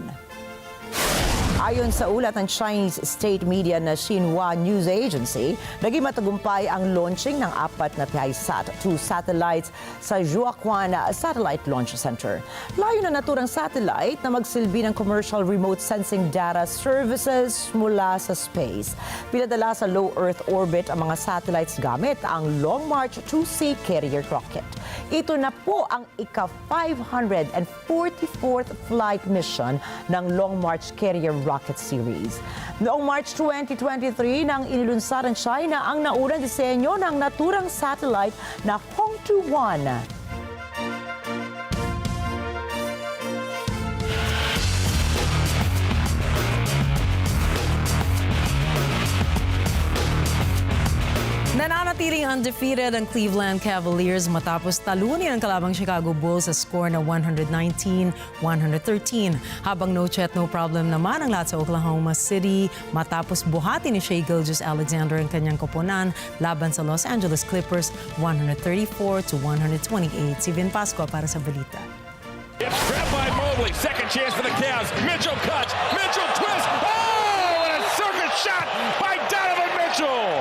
Ayon sa ulat ng Chinese state media na Xinhua News Agency, naging matagumpay ang launching ng 4 na PISAT-2 satellites sa Zhuaquan Satellite Launch Center. Layo na naturang satellite na magsilbi ng commercial remote sensing data services mula sa space. Pinadala sa low Earth orbit ang mga satellites gamit ang Long March 2C carrier rocket. Ito na po ang ika-544th flight mission ng Long March carrier rocket series. Noong March 2023 nang inilunsad ng China ang naunang disenyo ng naturang satellite na Hongtu-1. Nananatiling undefeated ang Cleveland Cavaliers matapos talunin ang kalabang Chicago Bulls sa score na 119-113. Habang no chat, no problem naman ang lahat sa Oklahoma City matapos buhati ni Shai Gilgeous-Alexander ang kanyang koponan laban sa Los Angeles Clippers 134-128. Si Vin Pascua para sa balita. It's grabbed by Mobley. Second chance for the Cavs. Mitchell cuts. Mitchell twists. Oh, and a circus shot by Donovan Mitchell.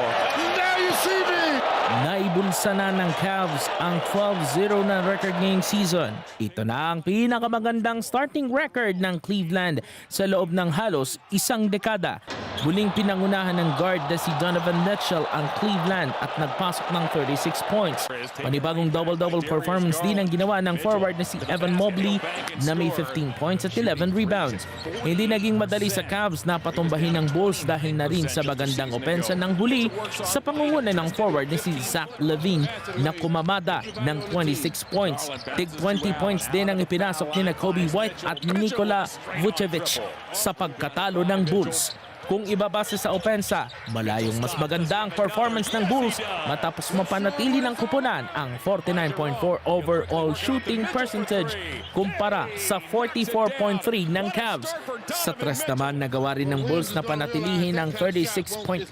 Now you see me. Naibulsa na ng Cavs ang 12-0 na record ngayong season. Ito na ang pinakamagandang starting record ng Cleveland sa loob ng halos isang dekada. Muling pinangunahan ng guard na si Donovan Mitchell ang Cleveland at nagpasok ng 36 points. Panibagong double-double performance din ang ginawa ng forward na si Evan Mobley na may 15 points at 11 rebounds. Hindi naging madali sa Cavs na patumbahin ng Bulls dahil na rin sa magandang opensa ng huli sa pangunguna ng forward na si Zach LaVine na kumamada ng 26 points. Tig 20 points din ang ipinasok ni Kobe White at Nikola Vucevic sa pagkatalo ng Bulls. Kung ibabase sa opensa, malayong mas maganda ang performance ng Bulls matapos mapanatili ng kupunan ang 49.4 overall shooting percentage kumpara sa 44.3 ng Cavs. Sa tres naman, nagawa rin ng Bulls na panatilihin ang 36.8%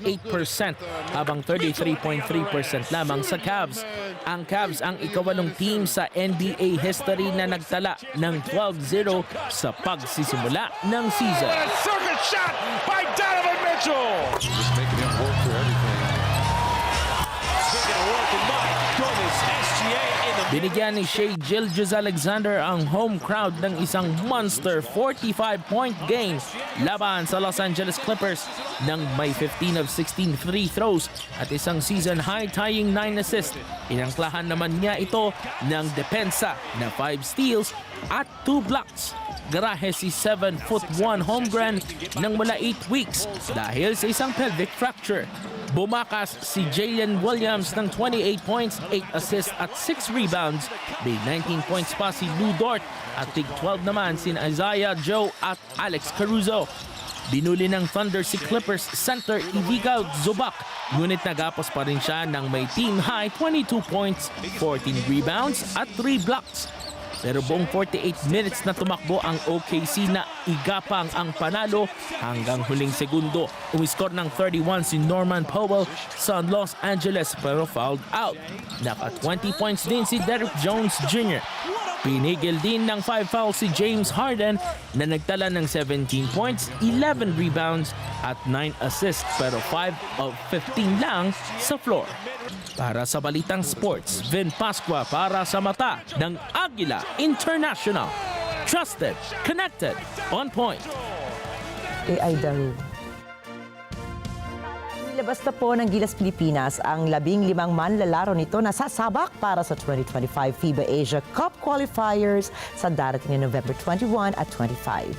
habang 33.3% lamang sa Cavs. Ang Cavs ang ikawalong team sa NBA history na nagtala ng 12-0 sa pagsisimula ng season. Circuit shot by Donovan Mitchell. Just making him work for everything. Making it work in Mike Gomez, SGA in the Binigyan ni Shai Gilgeous-Alexander ang home crowd ng isang monster 45-point game laban sa Los Angeles Clippers nang may 15 of 16 free throws at isang season-high tying 9 assists. Inangklahan naman niya ito ng depensa na 5 steals at 2 blocks. Garahe si 7'1" Holmgren nang mula 8 weeks dahil sa isang pelvic fracture. Bumakas si Jalen Williams ng 28 points, 8 assists at 6 rebounds. May 19 points pa si Lou Dort at tig 12 naman si Isaiah Joe at Alex Caruso. Binuli ng Thunder si Clippers center Ivica Zubac, ngunit nagapos pa rin siya ng may team-high 22 points, 14 rebounds at 3 blocks. Pero buong 48 minutes na tumakbo ang OKC na igapang ang panalo hanggang huling segundo. Umiskor ng 31 si Norman Powell sa Los Angeles pero fouled out. Naka 20 points din si Derrick Jones Jr. Pinigil din ng 5 fouls si James Harden na nagtala ng 17 points, 11 rebounds at 9 assists pero 5 of 15 lang sa floor. Para sa Balitang Sports, Vin Pascua para sa mata ng Agila International. Trusted, connected, on point. AI daw. Nilabas na po ng Gilas Pilipinas ang 15 manlalaro nito na sasabak para sa 2025 FIBA Asia Cup qualifiers sa darating na November 21 at 25.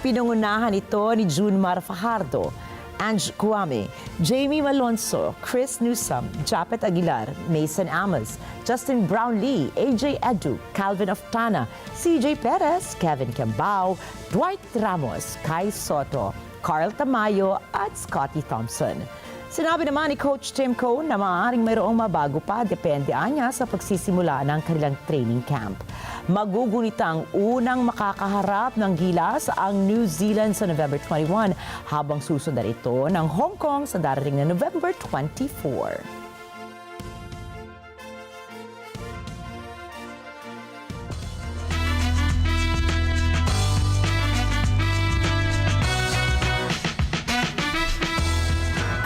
Pinangunahan ito ni Junmar Fajardo, Ange Guame, Jamie Malonzo, Chris Newsome, Japet Aguilar, Mason Amos, Justin Brownlee, AJ Edu, Calvin Oftana, CJ Perez, Kevin Cambao, Dwight Ramos, Kai Soto, Carl Tamayo at Scotty Thompson. Sinabi naman ni Coach Tim Cone na maaaring mayroong mabago pa depende anya sa pagsisimula ng kanilang training camp. Magugunita ang unang makakaharap ng Gilas ang New Zealand sa November 21 habang susundan ito ng Hong Kong sa darating na November 24.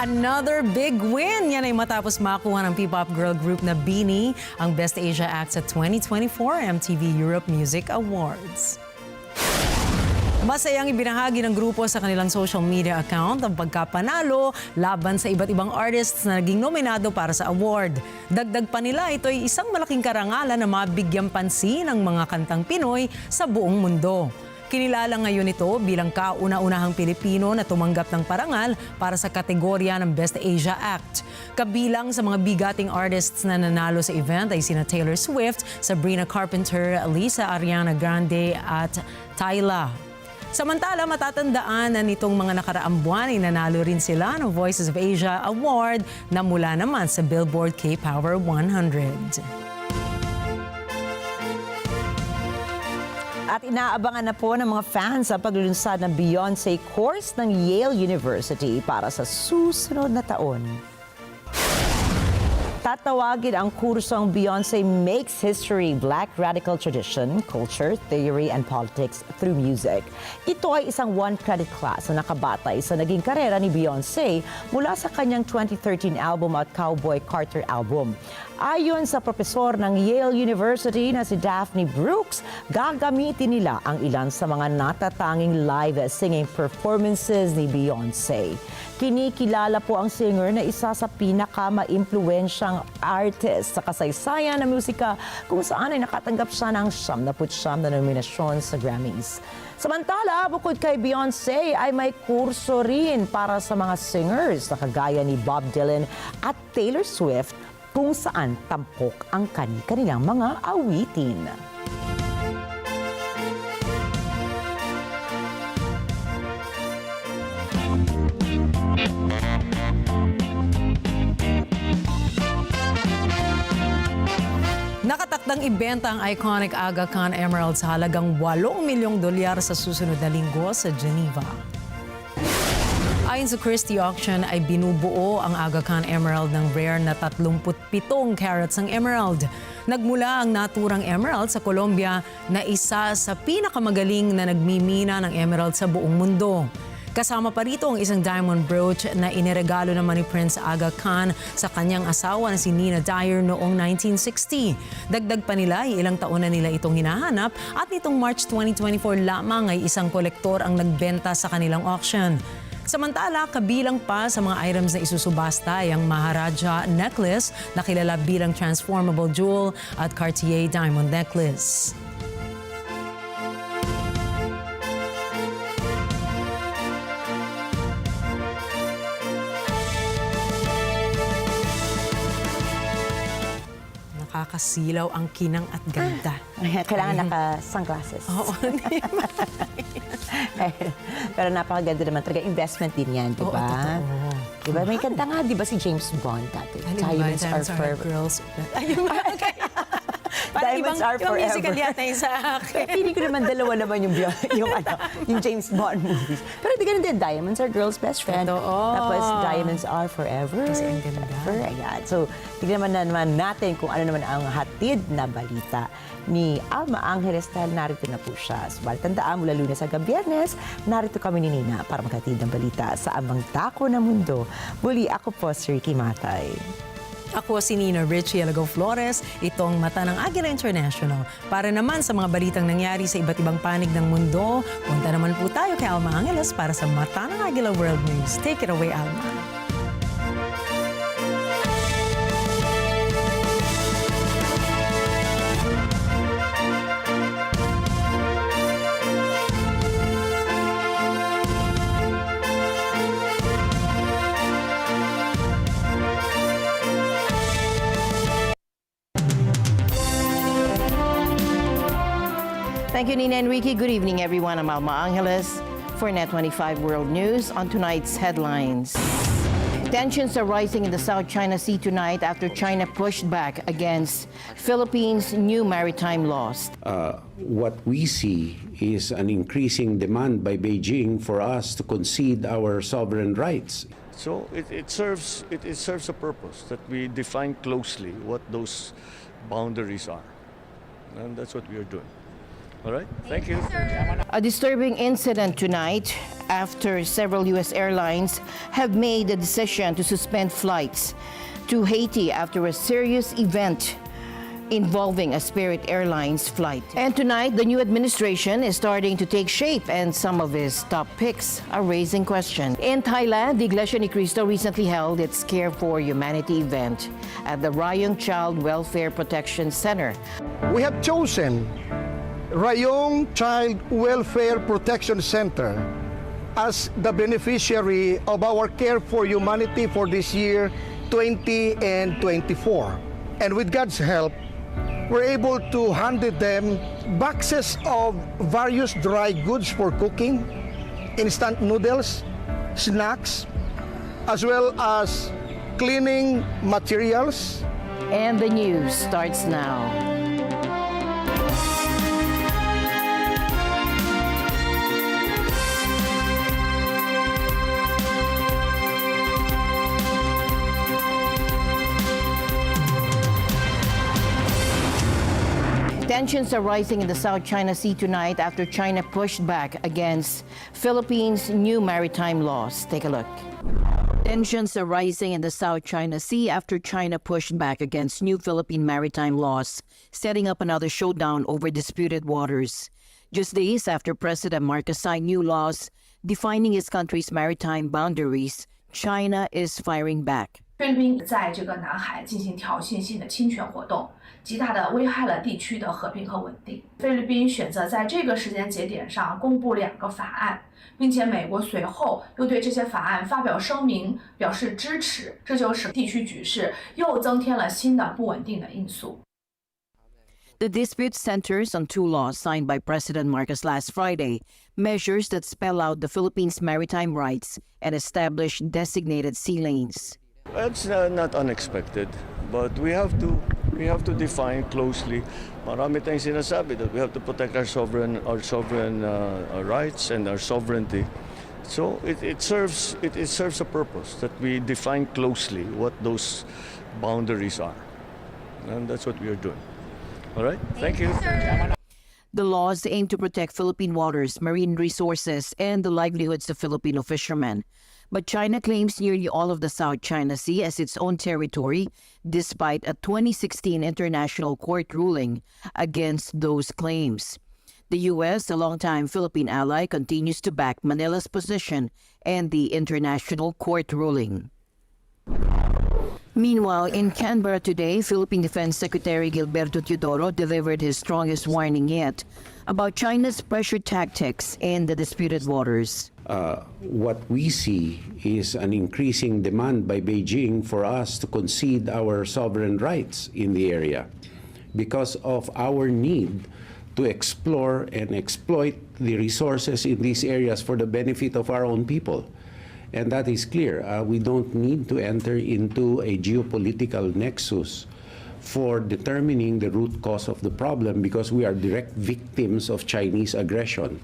Another big win! Yan ay matapos makuha ng P-pop girl group na BINI ang Best Asia Act sa 2024 MTV Europe Music Awards. Masayang ibinahagi ng grupo sa kanilang social media account ang pagkapanalo laban sa iba't ibang artists na naging nominado para sa award. Dagdag pa nila, ito ay isang malaking karangalan na mabigyang pansin ng mga kantang Pinoy sa buong mundo. Kinilala ngayon ito bilang kauna-unahang Pilipino na tumanggap ng parangal para sa kategorya ng Best Asia Act. Kabilang sa mga bigating artists na nanalo sa event ay sina Taylor Swift, Sabrina Carpenter, Lisa Ariana Grande at Tyla. Samantala, matatandaan na nitong mga nakaraang buwan ay nanalo rin sila ng Voices of Asia Award na mula naman sa Billboard K-Power 100. At inaabangan na po ng mga fans ang paglulunsad ng Beyoncé course ng Yale University para sa susunod na taon. Tatawagin ang kursong Beyoncé Makes History, Black Radical Tradition, Culture, Theory, and Politics through Music. Ito ay isang one-credit class na nakabatay sa naging karera ni Beyoncé mula sa kanyang 2013 album at Cowboy Carter album. Ayon sa profesor ng Yale University na si Daphne Brooks, gagamitin nila ang ilan sa mga natatanging live singing performances ni Beyoncé. Kinikilala po ang singer na isa sa pinaka-maimpluwensyang artist sa kasaysayan ng musika kung saan ay nakatanggap siya ng 79 na nominasyon sa Grammys. Samantala, bukod kay Beyoncé ay may kurso rin para sa mga singers na kagaya ni Bob Dylan at Taylor Swift kung saan tampok ang kanilang mga awitin. Nakatakdang ibenta ang iconic Aga Khan Emerald sa halagang $8 milyong sa susunod na linggo sa Geneva. Ayon sa Christie Auction ay binubuo ang Aga Khan Emerald ng rare na 37 carats ng emerald. Nagmula ang naturang emerald sa Colombia na isa sa pinakamagaling na nagmimina ng emerald sa buong mundo. Kasama pa rito ang isang diamond brooch na iniregalo naman ni Prince Aga Khan sa kanyang asawa na si Nina Dyer noong 1960. Dagdag pa nila, ilang taon na nila itong hinahanap at nitong March 2024 lamang ay isang kolektor ang nagbenta sa kanilang auction. Samantala, kabilang pa sa mga items na isusubasta ay ang Maharaja necklace na kilala bilang transformable jewel at Cartier diamond necklace. Nakakasilaw ang kinang at ganda. Kailangan naka-sunglasses. Oo. Pero napakaganda naman talaga. Investment din yan, di ba? Di ba? May kanta nga, di ba si James Bond dati? Diamonds are forever. Girls. Ayun ba? Diamonds are forever. Ibang musical yata yung sa akin. Feeling ko naman dalawa naman yung James Bond movies. Pero di ganun din, diamonds are girls' best friend. Tapos diamonds are forever. Kasi ang ganda. Ayan. So, tignan naman natin kung ano naman ang hatid na balita ni Alma Angeles dahil narito na po siya. Subalit tandaan, mula Lunes hanggang Biyernes, narito kami ni Nina para maghatid ng balita sa amang dako ng mundo. Muli, ako po si Ricky Matay. Ako si Nina Richie Alago Flores, itong Mata ng Agila International. Para naman sa mga balitang nangyari sa iba't ibang panig ng mundo, punta naman po tayo kay Alma Angeles para sa Mata ng Agila World News. Take it away, Alma. Thank you, Nina Enrique. Good evening, everyone. I'm Alma Angeles for NET25 World News. On tonight's headlines. Tensions are rising in the South China Sea tonight after China pushed back against Philippines' new maritime laws. What we see is an increasing demand by Beijing for us to concede our sovereign rights. So it serves a purpose that we define closely what those boundaries are, and that's what we are doing. All right, thank you. A disturbing incident tonight after several U.S. airlines have made the decision to suspend flights to Haiti after a serious event involving a Spirit Airlines flight. And tonight, the new administration is starting to take shape and some of its top picks are raising questions. In Thailand, the Iglesia Ni Cristo recently held its Care for Humanity event at the Rayong Child Welfare Protection Center. We have chosen Rayong Child Welfare Protection Center as the beneficiary of our Care for Humanity for this year 20 and 24. And with God's help, we're able to hand them boxes of various dry goods for cooking, instant noodles, snacks, as well as cleaning materials. And the news starts now. Tensions are rising in the South China Sea tonight after China pushed back against Philippines' new maritime laws. Take a look. Tensions are rising in the South China Sea after China pushed back against new Philippine maritime laws, setting up another showdown over disputed waters. Just days after President Marcos signed new laws defining his country's maritime boundaries, China is firing back. 菲律宾在这个南海进行挑衅性的侵权活动，极大的危害了地区的和平和稳定。菲律宾选择在这个时间节点上公布2个法案，并且美国随后又对这些法案发表声明，表示支持，这就使地区局势又增添了新的不稳定的因素。 The dispute centers on 2 laws signed by President Marcos last Friday, measures that spell out the Philippines' maritime rights and establish designated sea lanes. It's not unexpected, but we have to define closely. Marami tayong sinasabi that we have to protect our sovereign rights and our sovereignty. So it serves a purpose that we define closely what those boundaries are, and that's what we are doing. All right, thank you. The laws aim to protect Philippine waters, marine resources, and the livelihoods of Filipino fishermen. But China claims nearly all of the South China Sea as its own territory, despite a 2016 international court ruling against those claims. The U.S., a longtime Philippine ally, continues to back Manila's position and the international court ruling. Meanwhile, in Canberra today, Philippine Defense Secretary Gilberto Teodoro delivered his strongest warning yet about China's pressure tactics in the disputed waters. What we see is an increasing demand by Beijing for us to concede our sovereign rights in the area because of our need to explore and exploit the resources in these areas for the benefit of our own people. And that is clear. We don't need to enter into a geopolitical nexus for determining the root cause of the problem because we are direct victims of Chinese aggression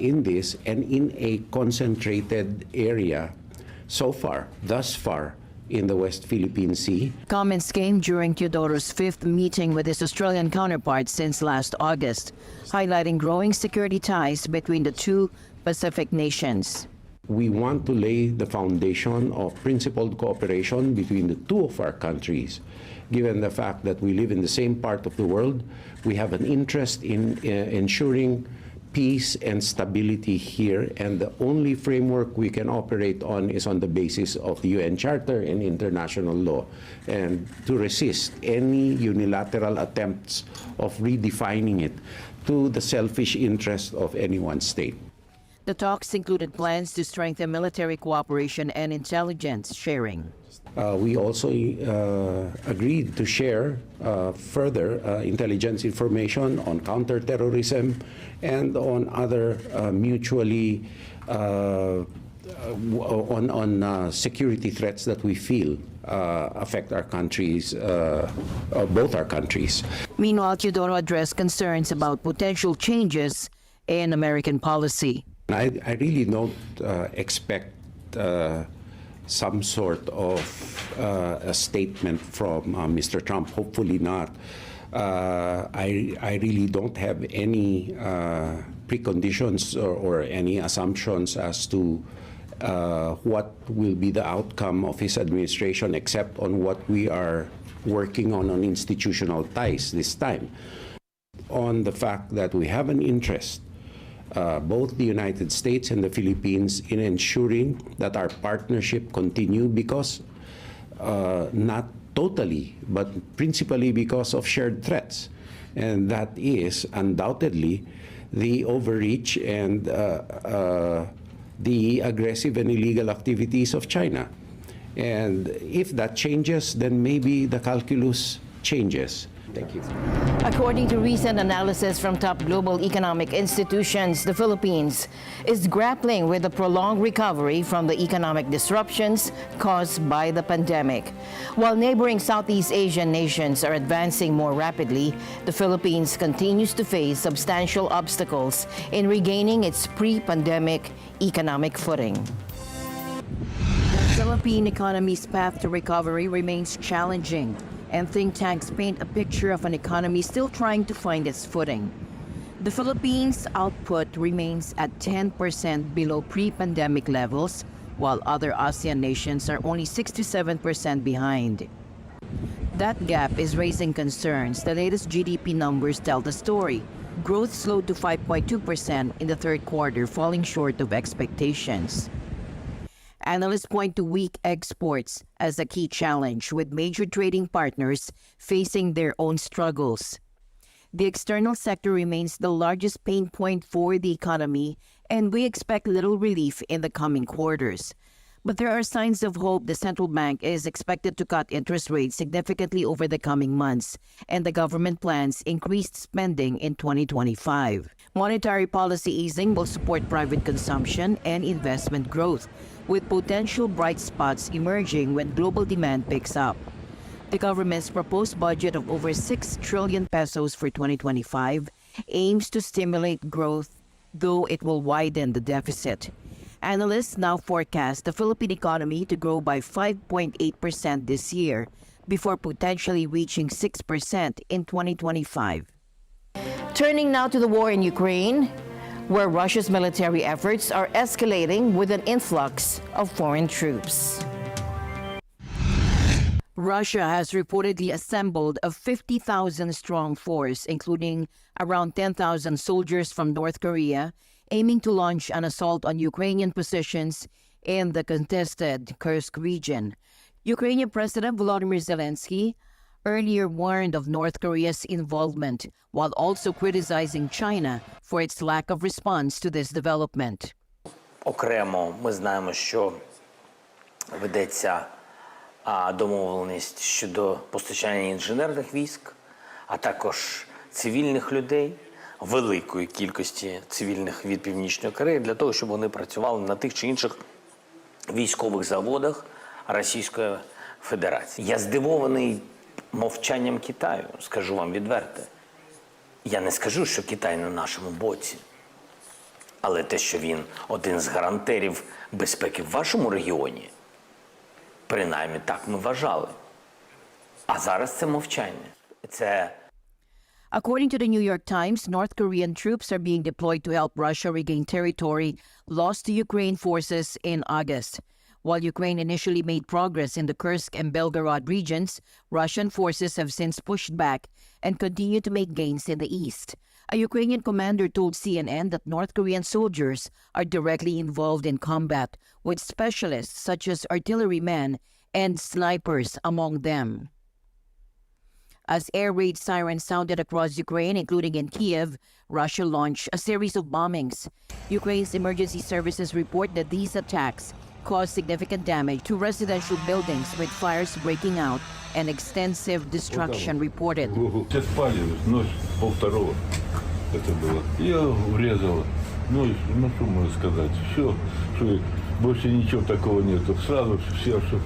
in this and in a concentrated area thus far, in the West Philippine Sea. Comments came during Teodoro's fifth meeting with his Australian counterpart since last August, highlighting growing security ties between the two Pacific nations. We want to lay the foundation of principled cooperation between the two of our countries. Given the fact that we live in the same part of the world, we have an interest in ensuring peace and stability here, and the only framework we can operate on is on the basis of the UN Charter and international law, and to resist any unilateral attempts of redefining it to the selfish interest of any one state. The talks included plans to strengthen military cooperation and intelligence sharing. We also agreed to share further intelligence information on counterterrorism and on other mutually on security threats that we feel affect our countries, both our countries. Meanwhile, Teodoro addressed concerns about potential changes in American policy. I really don't expect some sort of a statement from Mr. Trump. Hopefully not. I really don't have any preconditions or any assumptions as to what will be the outcome of his administration, except on what we are working on institutional ties this time. On the fact that we have an interest, both the United States and the Philippines, in ensuring that our partnership continue because not totally, but principally because of shared threats. And that is undoubtedly the overreach and the aggressive and illegal activities of China. And if that changes, then maybe the calculus changes. Thank you. According to recent analysis from top global economic institutions, the Philippines is grappling with a prolonged recovery from the economic disruptions caused by the pandemic. While neighboring Southeast Asian nations are advancing more rapidly, the Philippines continues to face substantial obstacles in regaining its pre-pandemic economic footing. The Philippine economy's path to recovery remains challenging, and think tanks paint a picture of an economy still trying to find its footing. The Philippines' output remains at 10% below pre-pandemic levels, while other ASEAN nations are only 6-7% behind. That gap is raising concerns. The latest GDP numbers tell the story. Growth slowed to 5.2% in the third quarter, falling short of expectations. Analysts point to weak exports as a key challenge, with major trading partners facing their own struggles. The external sector remains the largest pain point for the economy, and we expect little relief in the coming quarters. But there are signs of hope. The central bank is expected to cut interest rates significantly over the coming months, and the government plans increased spending in 2025. Monetary policy easing will support private consumption and investment growth, with potential bright spots emerging when global demand picks up. The government's proposed budget of over 6 trillion pesos for 2025 aims to stimulate growth, though it will widen the deficit. Analysts now forecast the Philippine economy to grow by 5.8% this year, before potentially reaching 6% in 2025. Turning now to the war in Ukraine, where Russia's military efforts are escalating with an influx of foreign troops. Russia has reportedly assembled a 50,000-strong force, including around 10,000 soldiers from North Korea, aiming to launch an assault on Ukrainian positions in the contested Kursk region. Ukrainian President Volodymyr Zelensky earlier warned of North Korea's involvement, while also criticizing China for its lack of response to this development. Окремо ми знаємо, що ведеться домовленість щодо постачання інженерних військ, а також цивільних людей, великої кількості цивільних від Північної Кореї, для того, щоб вони працювали на тих чи інших військових заводах Російської Федерації. Я здивований мовчанням Китаю, скажу вам відверто. Я не скажу, що Китай на нашому боці, але те, що він один з гарантерів безпеки в вашому регіоні, принаймні так ми вважали. А зараз це мовчання. Це According to the New York Times, North Korean troops are being deployed to help Russia regain territory lost to Ukraine forces in August. While Ukraine initially made progress in the Kursk and Belgorod regions, Russian forces have since pushed back and continue to make gains in the east. A Ukrainian commander told CNN that North Korean soldiers are directly involved in combat, with specialists such as artillerymen and snipers among them. As air raid sirens sounded across Ukraine, including in Kiev, Russia launched a series of bombings. Ukraine's emergency services report that these attacks caused significant damage to residential buildings, with fires breaking out and extensive destruction reported. Все спали, ночь 1:30 это было. Я врезала. Ну что можно сказать? Все, что больше ничего такого нету. Сразу все, что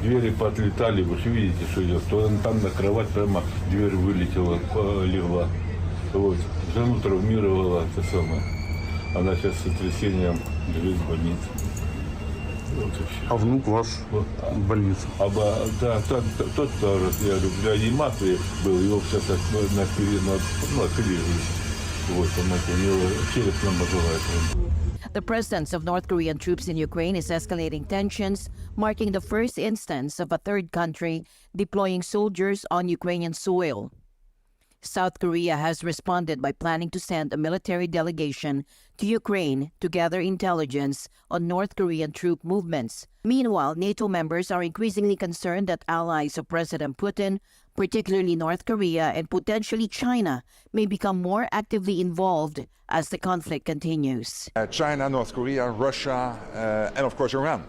двери поотлетали, вы же видите, что идет. То там на кровать прямо дверь вылетела, легла. Вот. Жену травмировала, это самое. Она сейчас с сотрясением лежит в больнице. Вот а внук ваш в больнице? Да, тот тоже, я говорю, в реанимации был, его сейчас оперировали. Вот, у него черепно-мозговая. The presence of North Korean troops in Ukraine is escalating tensions, marking the first instance of a third country deploying soldiers on Ukrainian soil. South Korea has responded by planning to send a military delegation to Ukraine to gather intelligence on North Korean troop movements. Meanwhile, NATO members are increasingly concerned that allies of President Putin, particularly North Korea and potentially China, may become more actively involved as the conflict continues. China, North Korea, Russia, and of course Iran.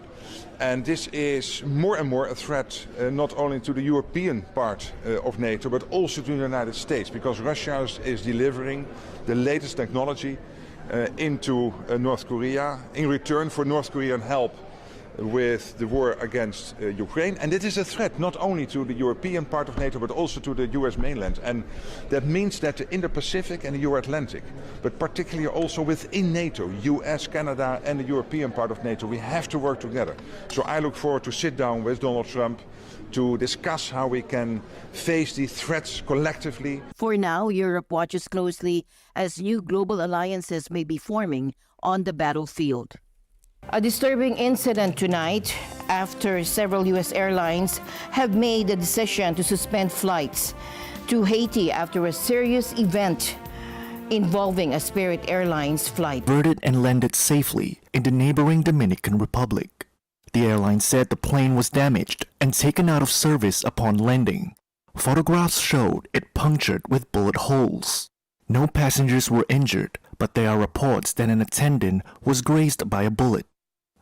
And this is more and more a threat not only to the European part of NATO, but also to the United States, because Russia is delivering the latest technology into North Korea in return for North Korean help with the war against Ukraine. And it is a threat not only to the European part of NATO, but also to the US mainland. And that means that in the Pacific and the Euro-Atlantic, but particularly also within NATO, US, Canada, and the European part of NATO, we have to work together. So I look forward to sit down with Donald Trump to discuss how we can face these threats collectively. For now, Europe watches closely as new global alliances may be forming on the battlefield. A disturbing incident tonight after several U.S. airlines have made the decision to suspend flights to Haiti after a serious event involving a Spirit Airlines flight. Diverted and landed safely in the neighboring Dominican Republic. The airline said the plane was damaged and taken out of service upon landing. Photographs showed it punctured with bullet holes. No passengers were injured, but there are reports that an attendant was grazed by a bullet.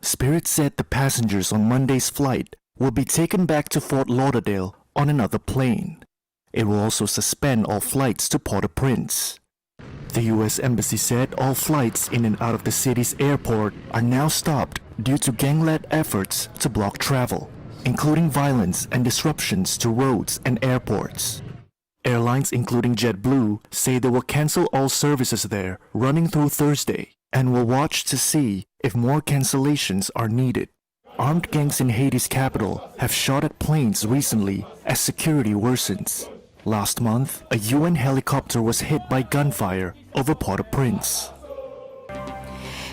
Spirit said the passengers on Monday's flight will be taken back to Fort Lauderdale on another plane. It will also suspend all flights to Port-au-Prince. The U.S. Embassy said all flights in and out of the city's airport are now stopped due to gang-led efforts to block travel, including violence and disruptions to roads and airports. Airlines including JetBlue say they will cancel all services there running through Thursday and will watch to see if more cancellations are needed. Armed gangs in Haiti's capital have shot at planes recently as security worsens. Last month, a UN helicopter was hit by gunfire over Port-au-Prince.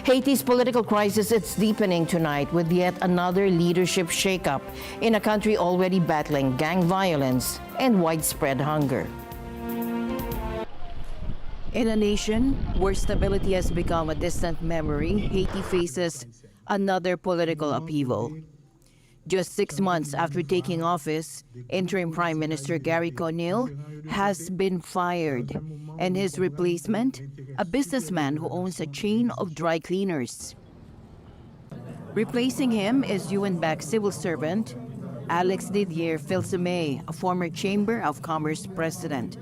Haiti's political crisis is deepening tonight with yet another leadership shakeup in a country already battling gang violence and widespread hunger. In a nation where stability has become a distant memory, Haiti faces another political upheaval. Just 6 months after taking office, interim Prime Minister Gary Conille has been fired, and his replacement, a businessman who owns a chain of dry cleaners. Replacing him is UN-backed civil servant Alex Didier Filsame, a former Chamber of Commerce president,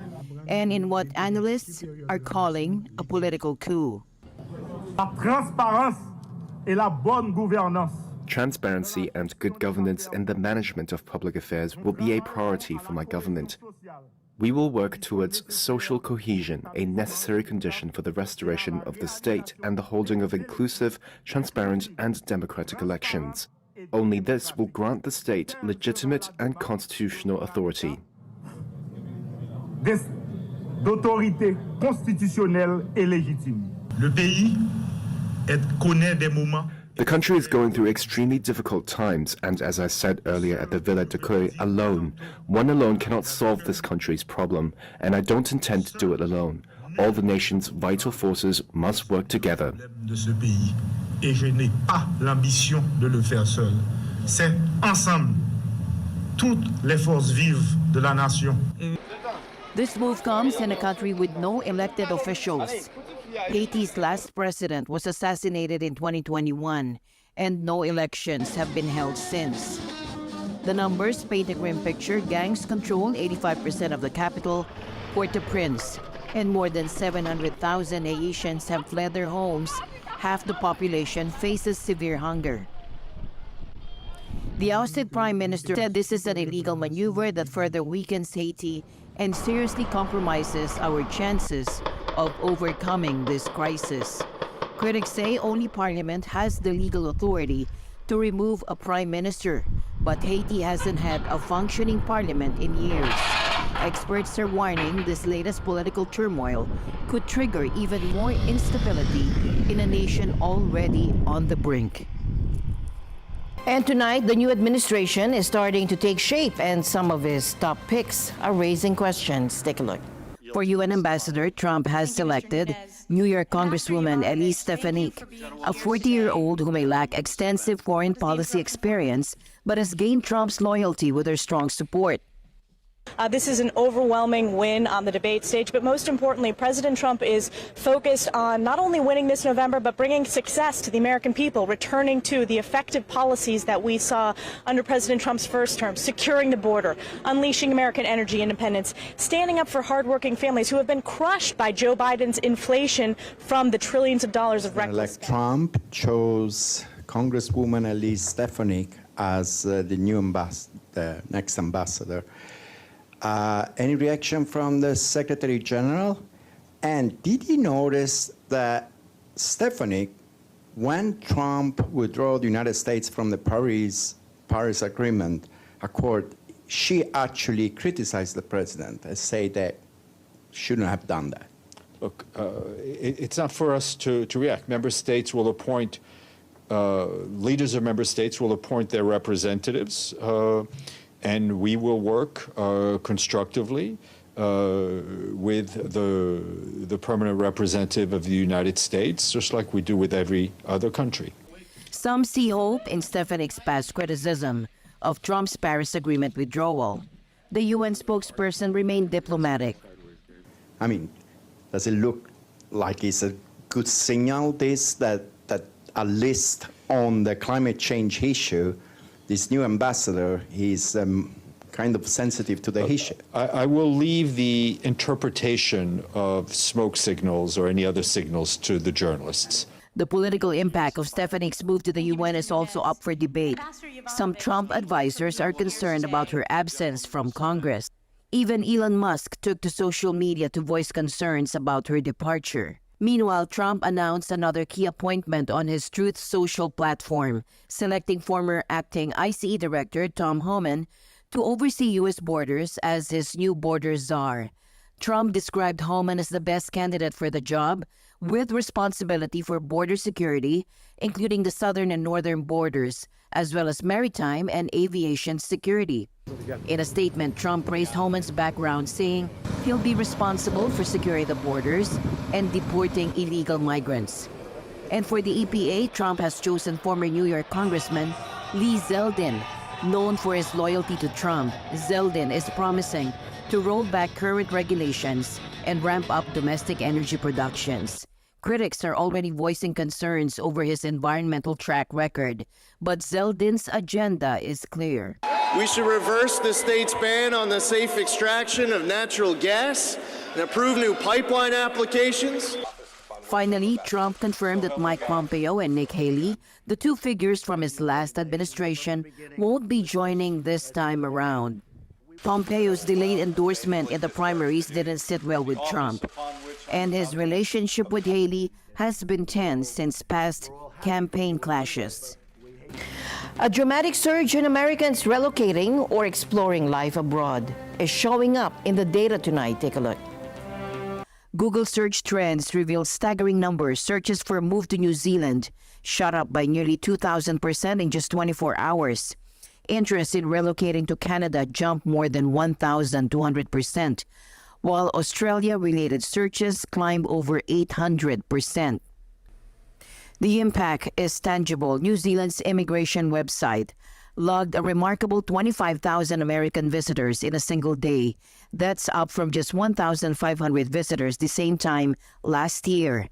and in what analysts are calling a political coup. La transparence et la bonne gouvernance. Transparency and good governance in the management of public affairs will be a priority for my government. We will work towards social cohesion, a necessary condition for the restoration of the state and the holding of inclusive, transparent and democratic elections. Only this will grant the state legitimate and constitutional authority. D'autorité constitutionnelle et légitime. Le pays connaît des moments. The country is going through extremely difficult times, and as I said earlier at the Villa de Coeur, one alone cannot solve this country's problem, and I don't intend to do it alone. All the nation's vital forces must work together. De ce pays, et je n'ai pas l'ambition de le faire seul. C'est ensemble, toutes les forces vives de la nation. This move comes in a country with no elected officials. Haiti's last president was assassinated in 2021, and no elections have been held since. The numbers paint a grim picture. Gangs control 85% of the capital, Port-au-Prince, and more than 700,000 Haitians have fled their homes. Half the population faces severe hunger. The ousted prime minister said this is an illegal maneuver that further weakens Haiti and seriously compromises our chances of overcoming this crisis. Critics say only Parliament has the legal authority to remove a prime minister, but Haiti hasn't had a functioning parliament in years. Experts are warning this latest political turmoil could trigger even more instability in a nation already on the brink. And tonight, the new administration is starting to take shape, and some of his top picks are raising questions. Take a look. For UN Ambassador, Trump has selected New York Congresswoman Elise Stefanik, a 40-year-old who may lack extensive foreign policy experience, but has gained Trump's loyalty with her strong support. This is an overwhelming win on the debate stage, but most importantly, President Trump is focused on not only winning this November, but bringing success to the American people, returning to the effective policies that we saw under President Trump's first term, securing the border, unleashing American energy independence, standing up for hardworking families who have been crushed by Joe Biden's inflation from the trillions of dollars of reckless spending. Trump chose Congresswoman Elise Stefanik as the next ambassador. Any reaction from the Secretary General? And did you notice that Stefanik, when Trump withdrew the United States from the Paris Accord, she actually criticized the president and said that shouldn't have done that? Look, it's not for us to react. Member states will appoint, leaders of member states will appoint their representatives, and we will work constructively with the permanent representative of the United States, just like we do with every other country. Some see hope in Stefanik's past criticism of Trump's Paris Agreement withdrawal. The UN spokesperson remained diplomatic. I mean, does it look like it's a good signal, that at least on the climate change issue, this new ambassador is kind of sensitive to the issue? I will leave the interpretation of smoke signals or any other signals to the journalists. The political impact of Stefanik's move to the UN is also up for debate. Some Trump advisors are concerned about her absence from Congress. Even Elon Musk took to social media to voice concerns about her departure. Meanwhile, Trump announced another key appointment on his Truth Social platform, selecting former acting ICE Director Tom Homan to oversee U.S. borders as his new border czar. Trump described Homan as the best candidate for the job, with responsibility for border security, including the southern and northern borders, as well as maritime and aviation security. In a statement, Trump praised Homan's background, saying he'll be responsible for securing the borders and deporting illegal migrants. And for the EPA, Trump has chosen former New York Congressman Lee Zeldin. Known for his loyalty to Trump, Zeldin is promising to roll back current regulations and ramp up domestic energy productions. Critics are already voicing concerns over his environmental track record, but Zeldin's agenda is clear. We should reverse the state's ban on the safe extraction of natural gas and approve new pipeline applications. Finally, Trump confirmed that Mike Pompeo and Nikki Haley, the two figures from his last administration, won't be joining this time around. Pompeo's delayed endorsement in the primaries didn't sit well with Trump, and his relationship with Haley has been tense since past campaign clashes. A dramatic surge in Americans relocating or exploring life abroad is showing up in the data tonight. Take a look. Google search trends reveal staggering numbers. Searches for a move to New Zealand shot up by nearly 2,000% in just 24 hours. Interest in relocating to Canada jumped more than 1,200%, while Australia-related searches climbed over 800%. The impact is tangible. New Zealand's immigration website logged a remarkable 25,000 American visitors in a single day. That's up from just 1,500 visitors the same time last year,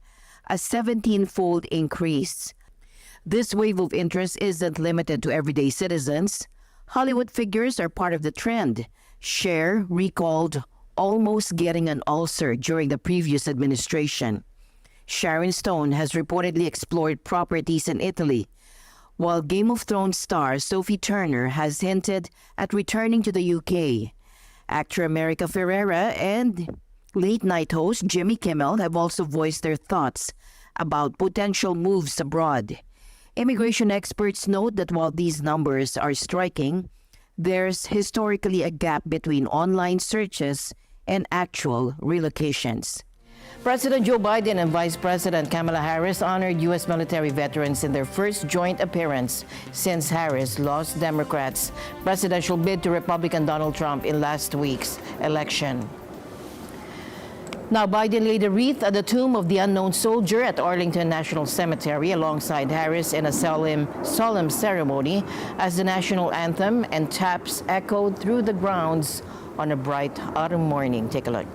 a 17-fold increase. This wave of interest isn't limited to everyday citizens. Hollywood figures are part of the trend. Cher recalled almost getting an ulcer during the previous administration. Sharon Stone has reportedly explored properties in Italy, while Game of Thrones star Sophie Turner has hinted at returning to the UK. Actor America Ferrera and late-night host Jimmy Kimmel have also voiced their thoughts about potential moves abroad. Immigration experts note that while these numbers are striking, there's historically a gap between online searches and actual relocations. President Joe Biden and Vice President Kamala Harris honored U.S. military veterans in their first joint appearance since Harris lost Democrats' presidential bid to Republican Donald Trump in last week's election. Now, Biden laid a wreath at the tomb of the unknown soldier at Arlington National Cemetery alongside Harris in a solemn ceremony as the national anthem and taps echoed through the grounds on a bright autumn morning. Take a look.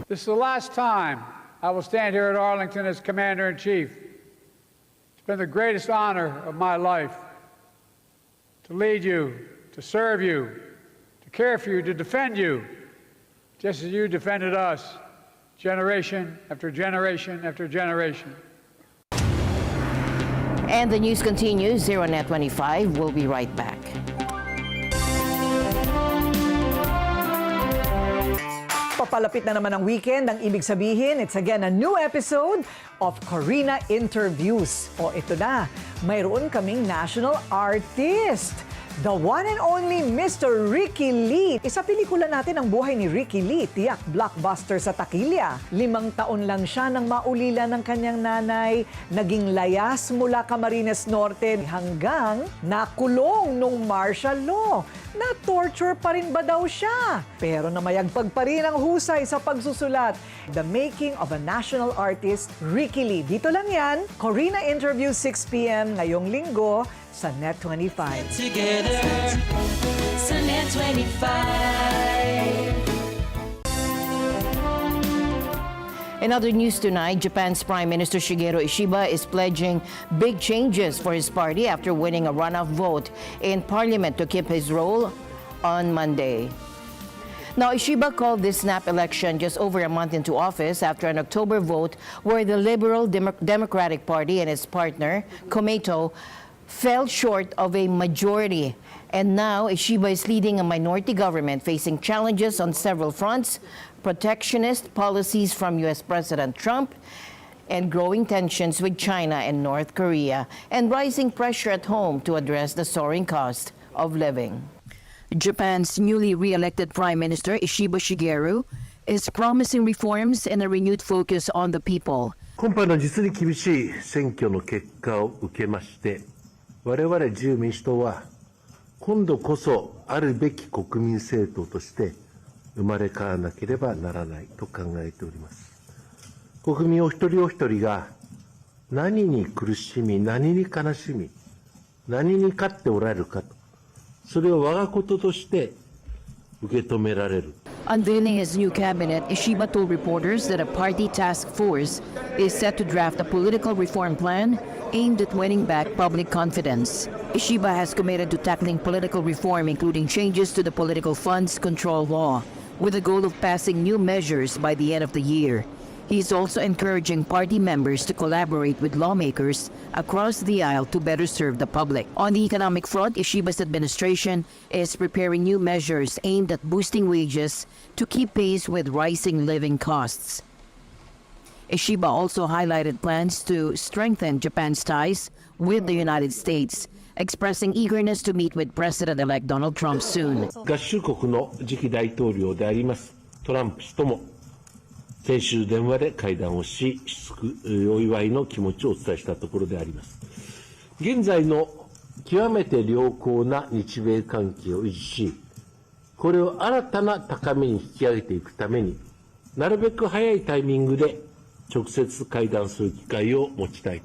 This is the last time I will stand here at Arlington as Commander-in-Chief. It's been the greatest honor of my life to lead you, to serve you, to care for you, to defend you, just as you defended us, generation after generation after generation. And the news continues here on NET25. We'll be right back. Papalapit na naman ang weekend, ang ibig sabihin, it's again a new episode of Corina Interviews. O ito na, mayroon kaming national artist. The one and only Mr. Ricky Lee. Isa pelikula natin ang buhay ni Ricky Lee, tiyak blockbuster sa takilya. 5 taon lang siya nang maulila ng kanyang nanay, naging layas mula Camarines Norte hanggang nakulong nung martial law. Na-torture pa rin ba daw siya? Pero namayagpag pa rin ang husay sa pagsusulat. The Making of a National Artist, Ricky Lee. Dito lang yan, Corina Interview 6 p.m. ngayong linggo sa NET25. Together sa NET25. In other news tonight, Japan's Prime Minister Shigeru Ishiba is pledging big changes for his party after winning a runoff vote in parliament to keep his role on Monday. Now, Ishiba called this snap election just over a month into office after an October vote where the Liberal Democratic Party and its partner, Komeito, fell short of a majority. And now, Ishiba is leading a minority government facing challenges on several fronts, protectionist policies from U.S. President Trump, and growing tensions with China and North Korea, and rising pressure at home to address the soaring cost of living. Japan's newly re-elected Prime Minister Ishiba Shigeru is promising reforms and a renewed focus on the people. 今般の実に厳しい選挙の結果を受けまして、我々自由民主党は今度こそあるべき国民政党として生まれ変わらなければならないと考えております。国民お一人お一人が何に苦しみ、何に悲しみ、何に勝っておられるかと、それを我がこととして受け止められる。Unveiling his new cabinet, Ishiba told reporters that a party task force is set to draft a political reform plan aimed at winning back public confidence. Ishiba has committed to tackling political reform, including changes to the political funds control law, with the goal of passing new measures by the end of the year. He is also encouraging party members to collaborate with lawmakers across the aisle to better serve the public. On the economic front, Ishiba's administration is preparing new measures aimed at boosting wages to keep pace with rising living costs. Ishiba also highlighted plans to strengthen Japan's ties with the United States, expressing eagerness to meet with President-elect Donald Trump soon. 合衆国の次期大統領でありますトランプ氏とも先週電話で会談をし、お祝いの気持ちをお伝えしたところであります。現在の極めて良好な日米関係を維持し、これを新たな高みに引き上げていくために、なるべく早いタイミングで直接会談する機会を持ちたい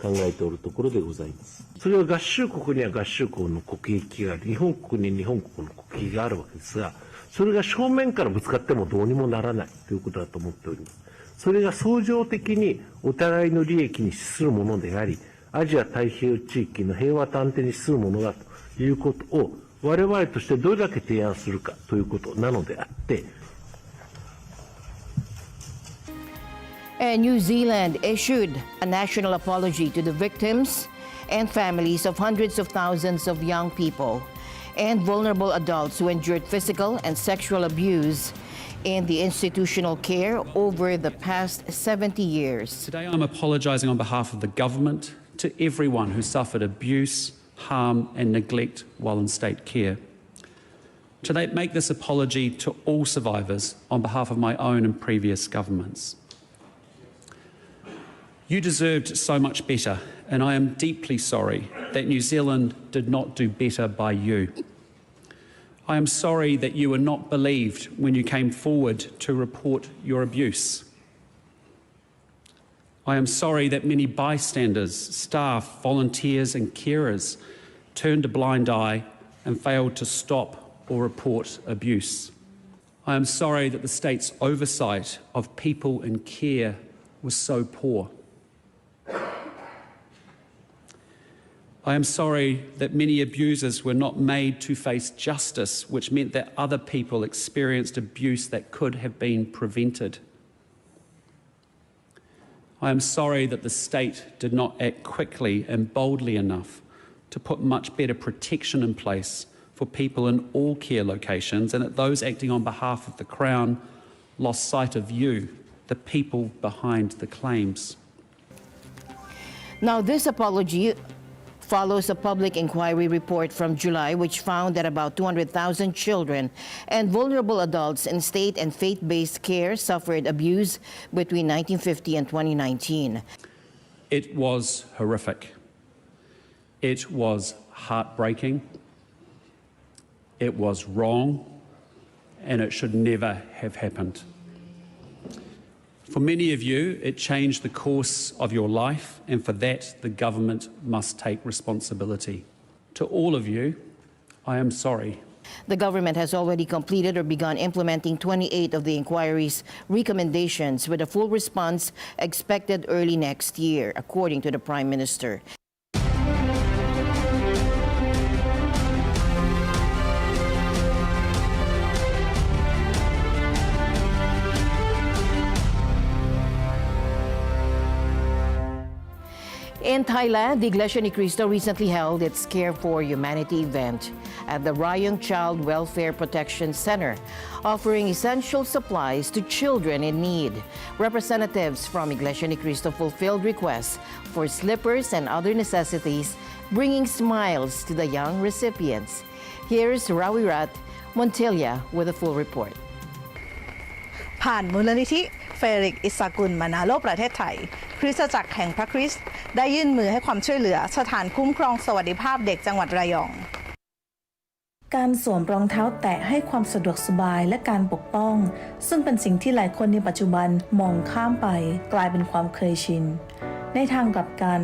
と考えておるところでございます。それは合衆国には合衆国の国益があり、日本国に日本国の国益があるわけですが、それが正面からぶつかってもどうにもならないということだと思っております。それが相乗的にお互いの利益に資するものであり、アジア太平洋地域の平和と安定に資するものだということを我々としてどれだけ提案するかということなのであって。And New Zealand issued a national apology to the victims and families of hundreds of thousands of young people and vulnerable adults who endured physical and sexual abuse in the institutional care over the past 70 years. Today I'm apologising on behalf of the government to everyone who suffered abuse, harm and neglect while in state care. Today make this apology to all survivors on behalf of my own and previous governments. You deserved so much better, and I am deeply sorry that New Zealand did not do better by you. I am sorry that you were not believed when you came forward to report your abuse. I am sorry that many bystanders, staff, volunteers and carers turned a blind eye and failed to stop or report abuse. I am sorry that the state's oversight of people in care was so poor. I am sorry that many abusers were not made to face justice, which meant that other people experienced abuse that could have been prevented. I am sorry that the state did not act quickly and boldly enough to put much better protection in place for people in all care locations, and that those acting on behalf of the Crown lost sight of you, the people behind the claims. Now, this apology follows a public inquiry report from July which found that about 200,000 children and vulnerable adults in state and faith-based care suffered abuse between 1950 and 2019. It was horrific. It was heartbreaking. It was wrong, and it should never have happened. For many of you, it changed the course of your life, and for that, the government must take responsibility. To all of you, I am sorry. The government has already completed or begun implementing 28 of the inquiry's recommendations, with a full response expected early next year, according to the Prime Minister. In Thailand, the Iglesia Ni Cristo recently held its Care for Humanity event at the Rayong Child Welfare Protection Center, offering essential supplies to children in need. Representatives from Iglesia Ni Cristo fulfilled requests for slippers and other necessities, bringing smiles to the young recipients. Here's Rawirat Montilla with a full report. ผ่านมูลนิธิเฟริกอิสกุลมานาโลประเทศไทยคริสตจักรแห่งพระคริสต์ได้ยื่นมือให้ความช่วยเหลือสถานคุ้มครองสวัสดิภาพเด็กจังหวัดระยองการสวมรองเท้าแตะให้ความสะดวกสบายและการปกป้องซึ่งเป็นสิ่งที่หลายคนในปัจจุบันมองข้ามไปกลายเป็นความเคยชินในทางกลับกัน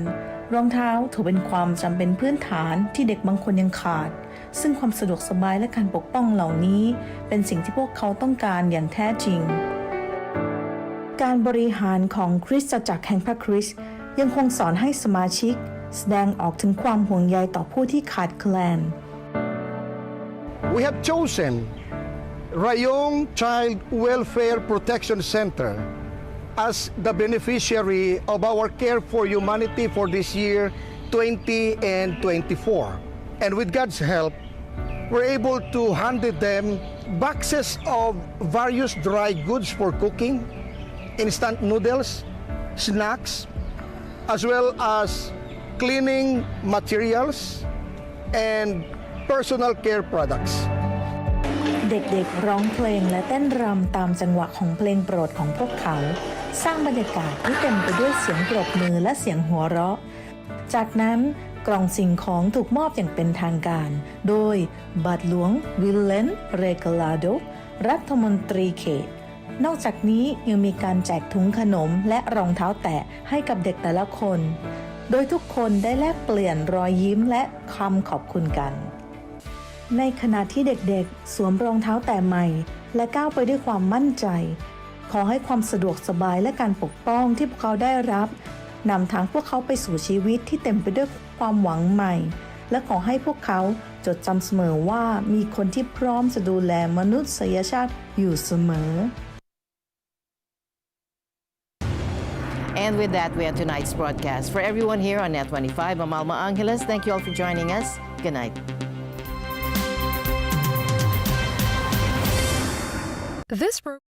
รองเท้าถือเป็นความจำเป็นพื้นฐานที่เด็กบางคนยังขาดซึ่งความสะดวกสบายและการปกป้องเหล่านี้เป็นสิ่งที่พวกเขาต้องการอย่างแท้จริงการบริหารของคริสตจักรแห่งพระคริสต์ยังคงสอนให้สมาชิกแสดงออกถึงความห่วงใยต่อผู้ที่ขาดแคลนWe have chosen Rayong Child Welfare Protection Center as the beneficiary of our Care for Humanity for this year 20 and 24. And with God's help, we're able to hand them boxes of various dry goods for cooking, instant noodles, snacks, as well as cleaning materials and personal care products. เด็กๆร้องเพลงและเต้นรำตามจังหวะของเพลงโปรดของพวกเขาสร้างบรรยากาศที่เต็มไปด้วยเสียงปรบมือและเสียงหัวเราะจากนั้นกล่องสิ่งของถูกมอบอย่างเป็นทางการโดยบาทหลวงวิลเลนเรกาลาโดรัฐมนตรีเขตนอกจากนี้ยังมีการแจกถุงขนมและรองเท้าแตะให้กับเด็กแต่ละคนโดยทุกคนได้แลกเปลี่ยนรอยยิ้มและคำขอบคุณกันในขณะที่เด็กๆสวมรองเท้าแตะใหม่และก้าวไปด้วยความมั่นใจขอให้ความสะดวกสบายและการปกป้องที่พวกเขาได้รับนำทางพวกเขาไปสู่ชีวิตที่เต็มไปด้วยความหวังใหม่และขอให้พวกเขาจดจำเสมอว่ามีคนที่พร้อมจะดูแลมนุษยชาติอยู่เสมอ And with that, we end tonight's broadcast. For everyone here on NET25, I'm Alma Angeles. Thank you all for joining us. Good night. This program